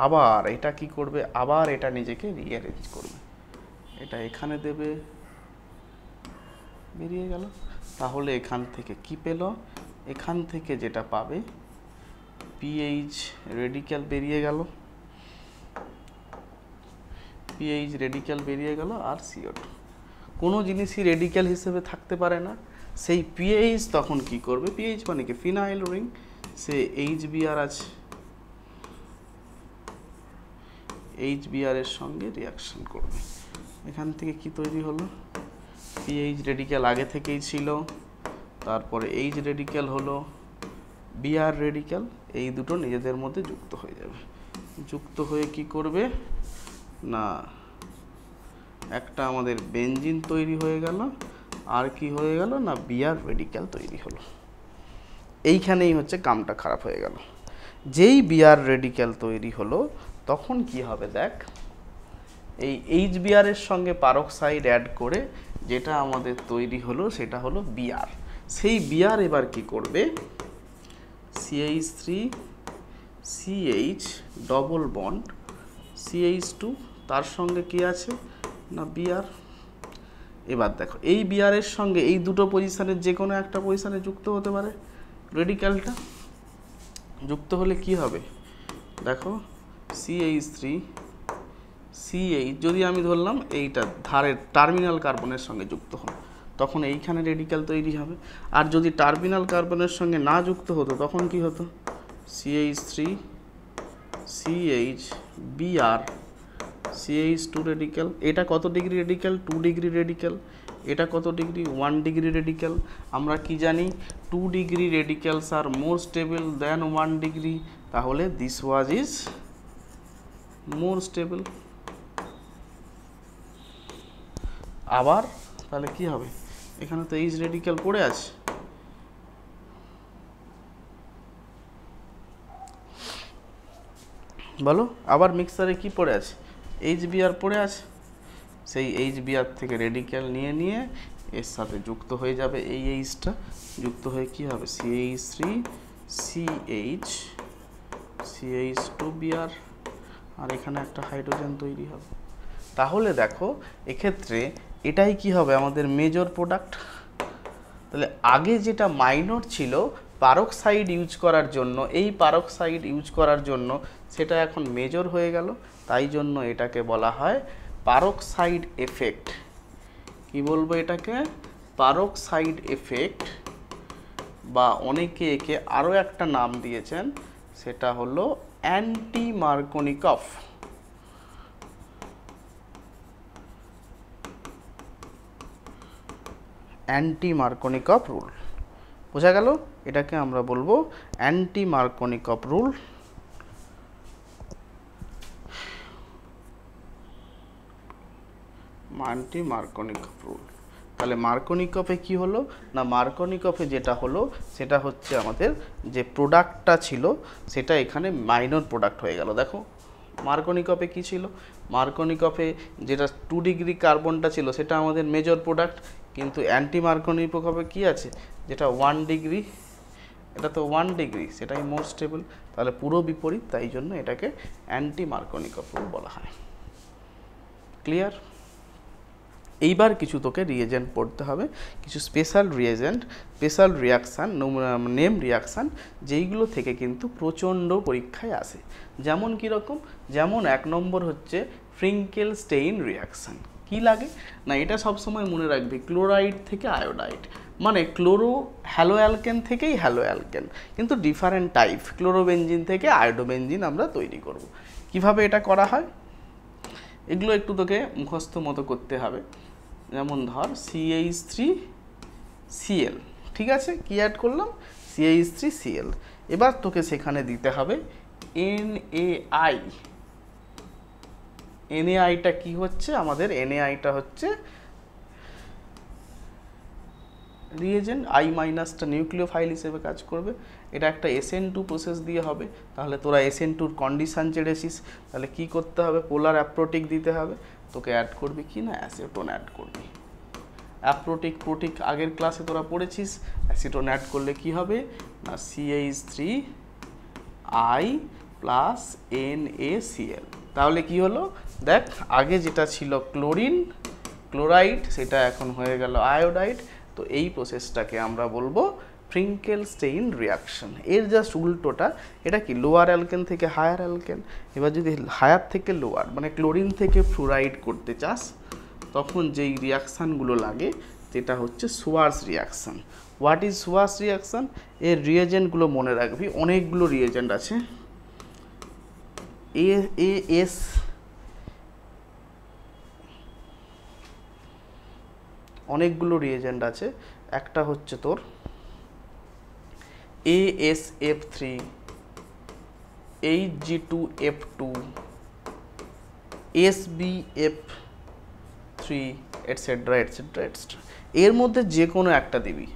আবার এটা কি করবে, আবার এটা নিজেকে রিঅ্যারেঞ্জ করবে, এটা এখানে দেবে, বেরিয়ে গেল। তাহলে এখান থেকে কি পেল, এখান থেকে যেটা পাবে পিএইচ রেডিক্যাল বেরিয়ে গেল, পিএইচ রেডিক্যাল বেরিয়ে গেল আর CO2। কোনো জিনিসই রেডিক্যাল হিসেবে থাকতে পারে না, সেই পিএইচ তখন কি করবে, পিএইচ মানে কি ফিনাইল রিং, সে HBr আছে, HBr এর সঙ্গে রিয়াকশন করবে। এখান থেকে কি তৈরি হলো, পিএইচ রেডিক্যাল আগে থেকেই ছিল, তারপরে H রেডিক্যাল হলো, Br রেডিক্যাল, এই দুটো নিজেদের মধ্যে যুক্ত হয়ে যাবে। যুক্ত হয়ে কি করবে না একটা আমাদের বেনজিন তৈরি হয়ে গেল, আর কি হয়ে গেল না Br রেডিক্যাল তৈরি হলো। এইখানেই হচ্ছে কামটা খারাপ হয়ে গেল। যেই Br রেডিক্যাল তৈরি হলো তখন কি হবে দেখ, এই HBr এর সঙ্গে পারক্সাইড অ্যাড করে যেটা আমাদের তৈরি হলো সেটা হলো Br। সেই Br এবার কি করবে, CH3 CH double bond CH2, তার সঙ্গে কি আছে না Br। এবার দেখো এই Br এর সঙ্গে এই দুটো পজিশনের যে কোনো একটা পজিশনে যুক্ত হতে পারে, রেডিক্যালটা যুক্ত হলে কি হবে দেখো, CH3 CH যদি আমি ধরলাম এইটা ধারের টার্মিনাল কার্বনের সঙ্গে যুক্ত হলো, তখন এইখানে রেডিক্যাল তৈরি হবে। আর যদি টার্মিনাল কার্বনের সঙ্গে না যুক্ত হতো তখন কি হতো, CH3 CH Br CH2 radical. এটা কত ডিগ্রি রেডিক্যাল, 2 ডিগ্রি রেডিক্যাল। এটা কত ডিগ্রি, 1 ডিগ্রি রেডিক্যাল। আমরা কি জানি 2 ডিগ্রি রেডিক্যালস আর মোর স্টেবল দ্যান 1 ডিগ্রি, তাহলে this was is more stable. আবার তাহলে কি হবে, এখানে তো H রেডিক্যাল পড়ে আছে, বলো আবার মিক্সারে কি পড়ে আছে, HBr পড়ে আছে। সেই HBr থেকে রেডিক্যাল নিয়ে নিয়ে এর সাথে যুক্ত হয়ে যাবে, এই Hটা যুক্ত হয়ে কি হবে, CH3 CH CH2 Br, আর এখানে একটা হাইড্রোজেন তৈরি হবে। তাহলে দেখো এক্ষেত্রে এটাই কি হবে আমাদের মেজর প্রোডাক্ট। তাহলে আগে যেটা মাইনর ছিল পারক্সাইড ইউজ করার জন্য, এই পারক্সাইড ইউজ করার জন্য সেটা এখন মেজর হয়ে গেল, তাই জন্য এটাকে বলা হয় পারক্সাইড এফেক্ট। কি বলবো এটাকে, পারক্সাইড এফেক্ট, বা অনেকে একে আরও একটা নাম দিয়েছেন সেটা হলো anti Markovnikov. Anti Markovnikov rule, বোঝা গেল? এটাকে আমরা বলবো anti Markovnikov rule. Anti Markovnikov rule. তাহলে মার্কনিকফে কি হলো না, মার্কনিকফে যেটা হলো সেটা হচ্ছে আমাদের যে প্রোডাক্টটা ছিল সেটা এখানে মাইনর প্রোডাক্ট হয়ে গেল। দেখো মার্কনিকফে কি ছিল, মার্কনিকফে যেটা 2 ডিগ্রি কার্বনটা ছিল সেটা আমাদের মেজর প্রোডাক্ট, কিন্তু অ্যান্টি মার্কনিকফে কি আছে যেটা 1 ডিগ্রি, এটা তো 1 ডিগ্রি, সেটাই মোর স্টেবল। তাহলে পুরো বিপরীত, তাই জন্য এটাকে অ্যান্টি মার্কনিকফ রুল বলা হয়। ক্লিয়ার? এইবার কিছু তোকে রিয়েজেন্ট পড়তে হবে, কিছু special reagent, special reaction, name reaction, যেইগুলো থেকে কিন্তু প্রচণ্ড পরীক্ষায় আসে। যেমন কীরকম, যেমন 1 নম্বর হচ্ছে ফ্রিঙ্কেল স্টেইন রিয়াকশান। কি লাগে না, এটা সবসময় মনে রাখবি ক্লোরাইড থেকে আয়োডাইড, মানে ক্লোরো হ্যালো অ্যালকেন থেকেই হ্যালো অ্যালকেন, কিন্তু ডিফারেন্ট টাইপ, ক্লোরোবেনজিন থেকে আয়োডোবেনজিন আমরা তৈরি করব। কিভাবে এটা করা হয় এগুলো একটু তোকে মুখস্থ মতো করতে হবে। যেমন ধর CH3Cl, ঠিক আছে, কি অ্যাড করলাম CH3Cl। এবার তোকে সেখানে দিতে হবে NaI। NaIটা কি হচ্ছে আমাদের, NaIটা হচ্ছে রিয়েজেন্ট, I- নিউক্লিওফাইল হিসেবে কাজ করবে। এটা একটা SN2 প্রসেস দিয়ে হবে। তাহলে তোরা SN2-র কন্ডিশন চেড়েছিস, তাহলে কি করতে হবে, পোলার অ্যাপ্রোটিক দিতে হবে। তোকে অ্যাড করবি কি না, অ্যাসিটোন অ্যাড করবি। অ্যাপ্রোটিক প্রোটিক আগের ক্লাসে তোরা পড়েছিস, অ্যাসিটোন অ্যাড করলে কি হবে না CH3I প্লাস NaCl। তাহলে কি হলো দেখ, আগে যেটা ছিল ক্লোরিন ক্লোরাইড সেটা এখন হয়ে গেল আয়োডাইড। তো এই প্রসেসটাকে আমরা বলবো ফ্রিঙ্কেলস্টেইন রিয়াকশন। এর জাস্ট উল্টোটা, এটা কি লোয়ার অ্যালকেন থেকে হায়ার অ্যালকেন। এবার যদি হায়ার থেকে লোয়ার মানে ক্লোরিন থেকে ফ্লুরাইড করতে চাস তখন যেই রিয়াকশানগুলো লাগে যেটা হচ্ছে Swarts reaction. What is Swarts reaction? এর রিয়েজেন্টগুলো মনে রাখবি, অনেকগুলো রিয়েজেন্ট আছে। এস অনেকগুলো রিয়েজেন্ট আছে। একটা হচ্ছে তোর ASF3, Hg2F2, SbF3 etcetera etcetera etcetera. এর মধ্যে যে কোনো একটা দিবি,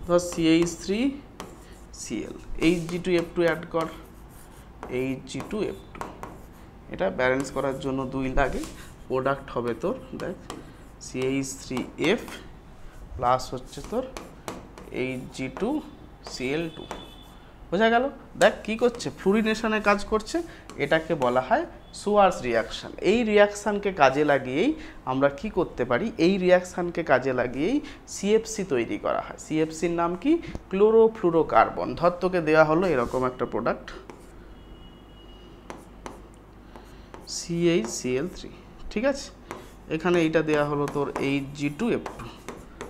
ধর CH3Cl, Hg2F2 অ্যাড কর, Hg2F2। এটা ব্যালেন্স করার জন্য 2 লাগে, প্রোডাক্ট হবে তোর দেখ CH3F প্লাস হচ্ছে তোর Hg2Cl2। বোঝা গেল? দেখ কি করছে, ফ্লুরিনেশনে কাজ করছে। এটাকে বলা হয় সুয়ার্স রিয়াকশান। এই রিয়াকশানকে কাজে লাগিয়েই আমরা কি করতে পারি, এই রিয়াকশানকে কাজে লাগিয়েই CFC তৈরি করা হয়। CFCর নাম কি? ক্লোরোফ্লুরোকার্বন। ধর তোকে দেওয়া হলো এরকম একটা প্রোডাক্ট CHCl3, ঠিক আছে? এখানে এইটা দেওয়া হলো তোর Hg2F2।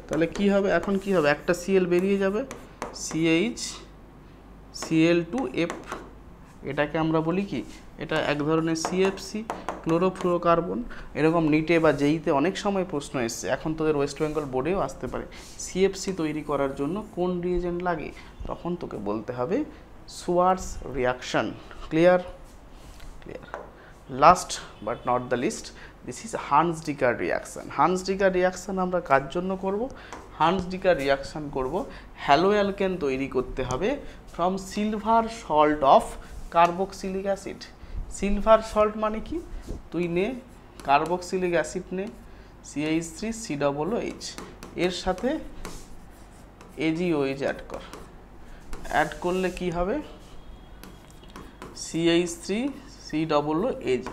তাহলে কি হবে, এখন কি হবে, একটা Cl বেরিয়ে যাবে, CHCl2F। এটাকে আমরা বলি কি, এটা এক ধরনের CFC, ক্লোরোফ্লুরোকার্বন। এরকম নিটে বা জেইতে অনেক সময় প্রশ্ন এসছে, এখন তোদের ওয়েস্ট বেঙ্গল বোর্ডেও আসতে পারে। CFC তৈরি করার জন্য কোন রিয়েজেন্ট লাগে, তখন তোকে বলতে হবে Swarts reaction. Clear? Clear. Last but not the least, this is Hunsdiecker reaction. Hunsdiecker reaction আমরা কার জন্য করব? হান্স-ডিকার রিয়াকশান করব হ্যালো অ্যালকেন তৈরি করতে হবে from silver salt of carboxylic acid. Silver salt মানে কি, তুই নে কার্বক্সিলিক অ্যাসিড নে CH3COOH, এর সাথে AgOH অ্যাড কর। অ্যাড করলে কি হবে, CH3COOH।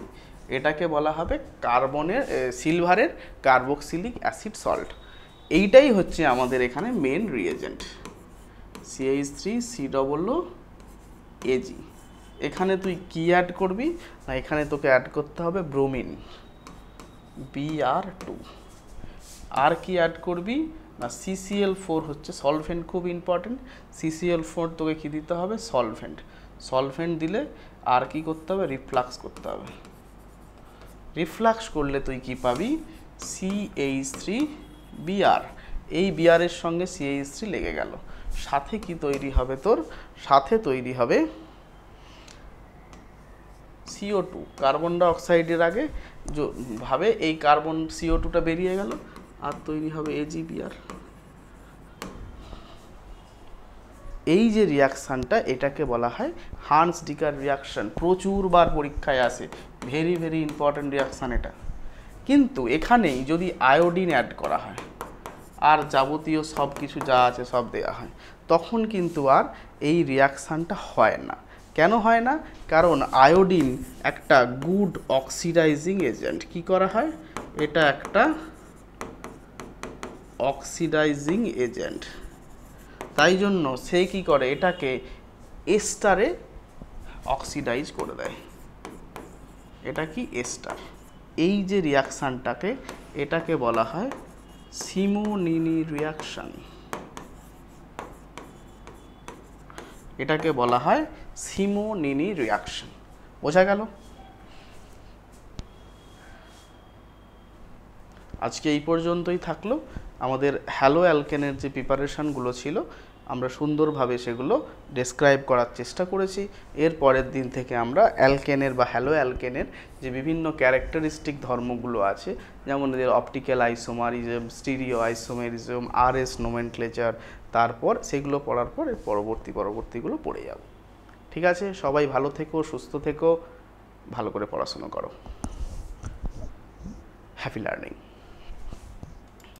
এটাকে বলা হবে কার্বনের সিলভারের কার্বক্সিলিক অ্যাসিড সল্ট। এইটাই হচ্ছে আমাদের এখানে মেন রিয়েজেন্ট CH3COOH। এখানে তুই কি অ্যাড করবি না, এখানে তোকে অ্যাড করতে হবে ব্রোমিন Br2। আর কি অ্যাড করবি না, CCl4 হচ্ছে সলভেন্ট, খুব ইম্পর্টেন্ট। CCl4 তোকে কি দিতে হবে, সলভেন্ট। সলভেন্ট দিলে আর কি করতে হবে, রিফ্লাক্স করতে হবে। রিফ্লাক্স করলে তুই কি পাবি, CH3Br। এই বিআরের সঙ্গে CH3 লেগে গেল, সাথে কি তৈরি হবে তোর, সাথে তৈরি হবে CO2। কার্বন ডাই অক্সাইডের আগে ভাবে এই কার্বন CO2টা বেরিয়ে গেল, আর তৈরি হবে AgBr। এই যে রিয়াকশানটা, এটাকে বলা হয় হান্স-ডিকার রিয়াকশান। প্রচুরবার পরীক্ষায় আসে, ভেরি ভেরি ইম্পর্টেন্ট রিয়াকশান এটা। কিন্তু এখানেই যদি আয়োডিন অ্যাড করা হয় আর যাবতীয় সব কিছু যা আছে সব দেওয়া হয়, তখন কিন্তু আর এই রিয়াকশানটা হয় না। কেন হয় না? কারণ আয়োডিন একটা গুড অক্সিডাইজিং এজেন্ট। কি করা হয়, এটা একটা অক্সিডাইজিং এজেন্ট। তাই জন্য সে কি করে, এটাকে এস্টারে অক্সিডাইজ করে দেয়। এটা কি এস্টার। এই যে রিয়াকশানটাকে, এটাকে বলা হয় সিমোনিনি রিয়াকশান। এটাকে বলা হয় সিমোনিনি রিয়াকশান। বোঝা গেল? আজকে এই পর্যন্তই থাকলো। আমাদের হ্যালো অ্যালকেনের যে প্রিপারেশানগুলো ছিল, আমরা সুন্দরভাবে সেগুলো ডেসক্রাইব করার চেষ্টা করেছি। এর পরের দিন থেকে আমরা অ্যালকেনের বা হ্যালো অ্যালকেনের যে বিভিন্ন ক্যারেক্টারিস্টিক ধর্মগুলো আছে, যেমন এদের optical isomerism, stereo isomerism, RS nomenclature, তারপর সেগুলো পড়ার পর এর পরবর্তীগুলো পড়ে যাব। ঠিক আছে, সবাই ভালো থেকো, সুস্থ থেকো, ভালো করে পড়াশুনো করো। Happy learning.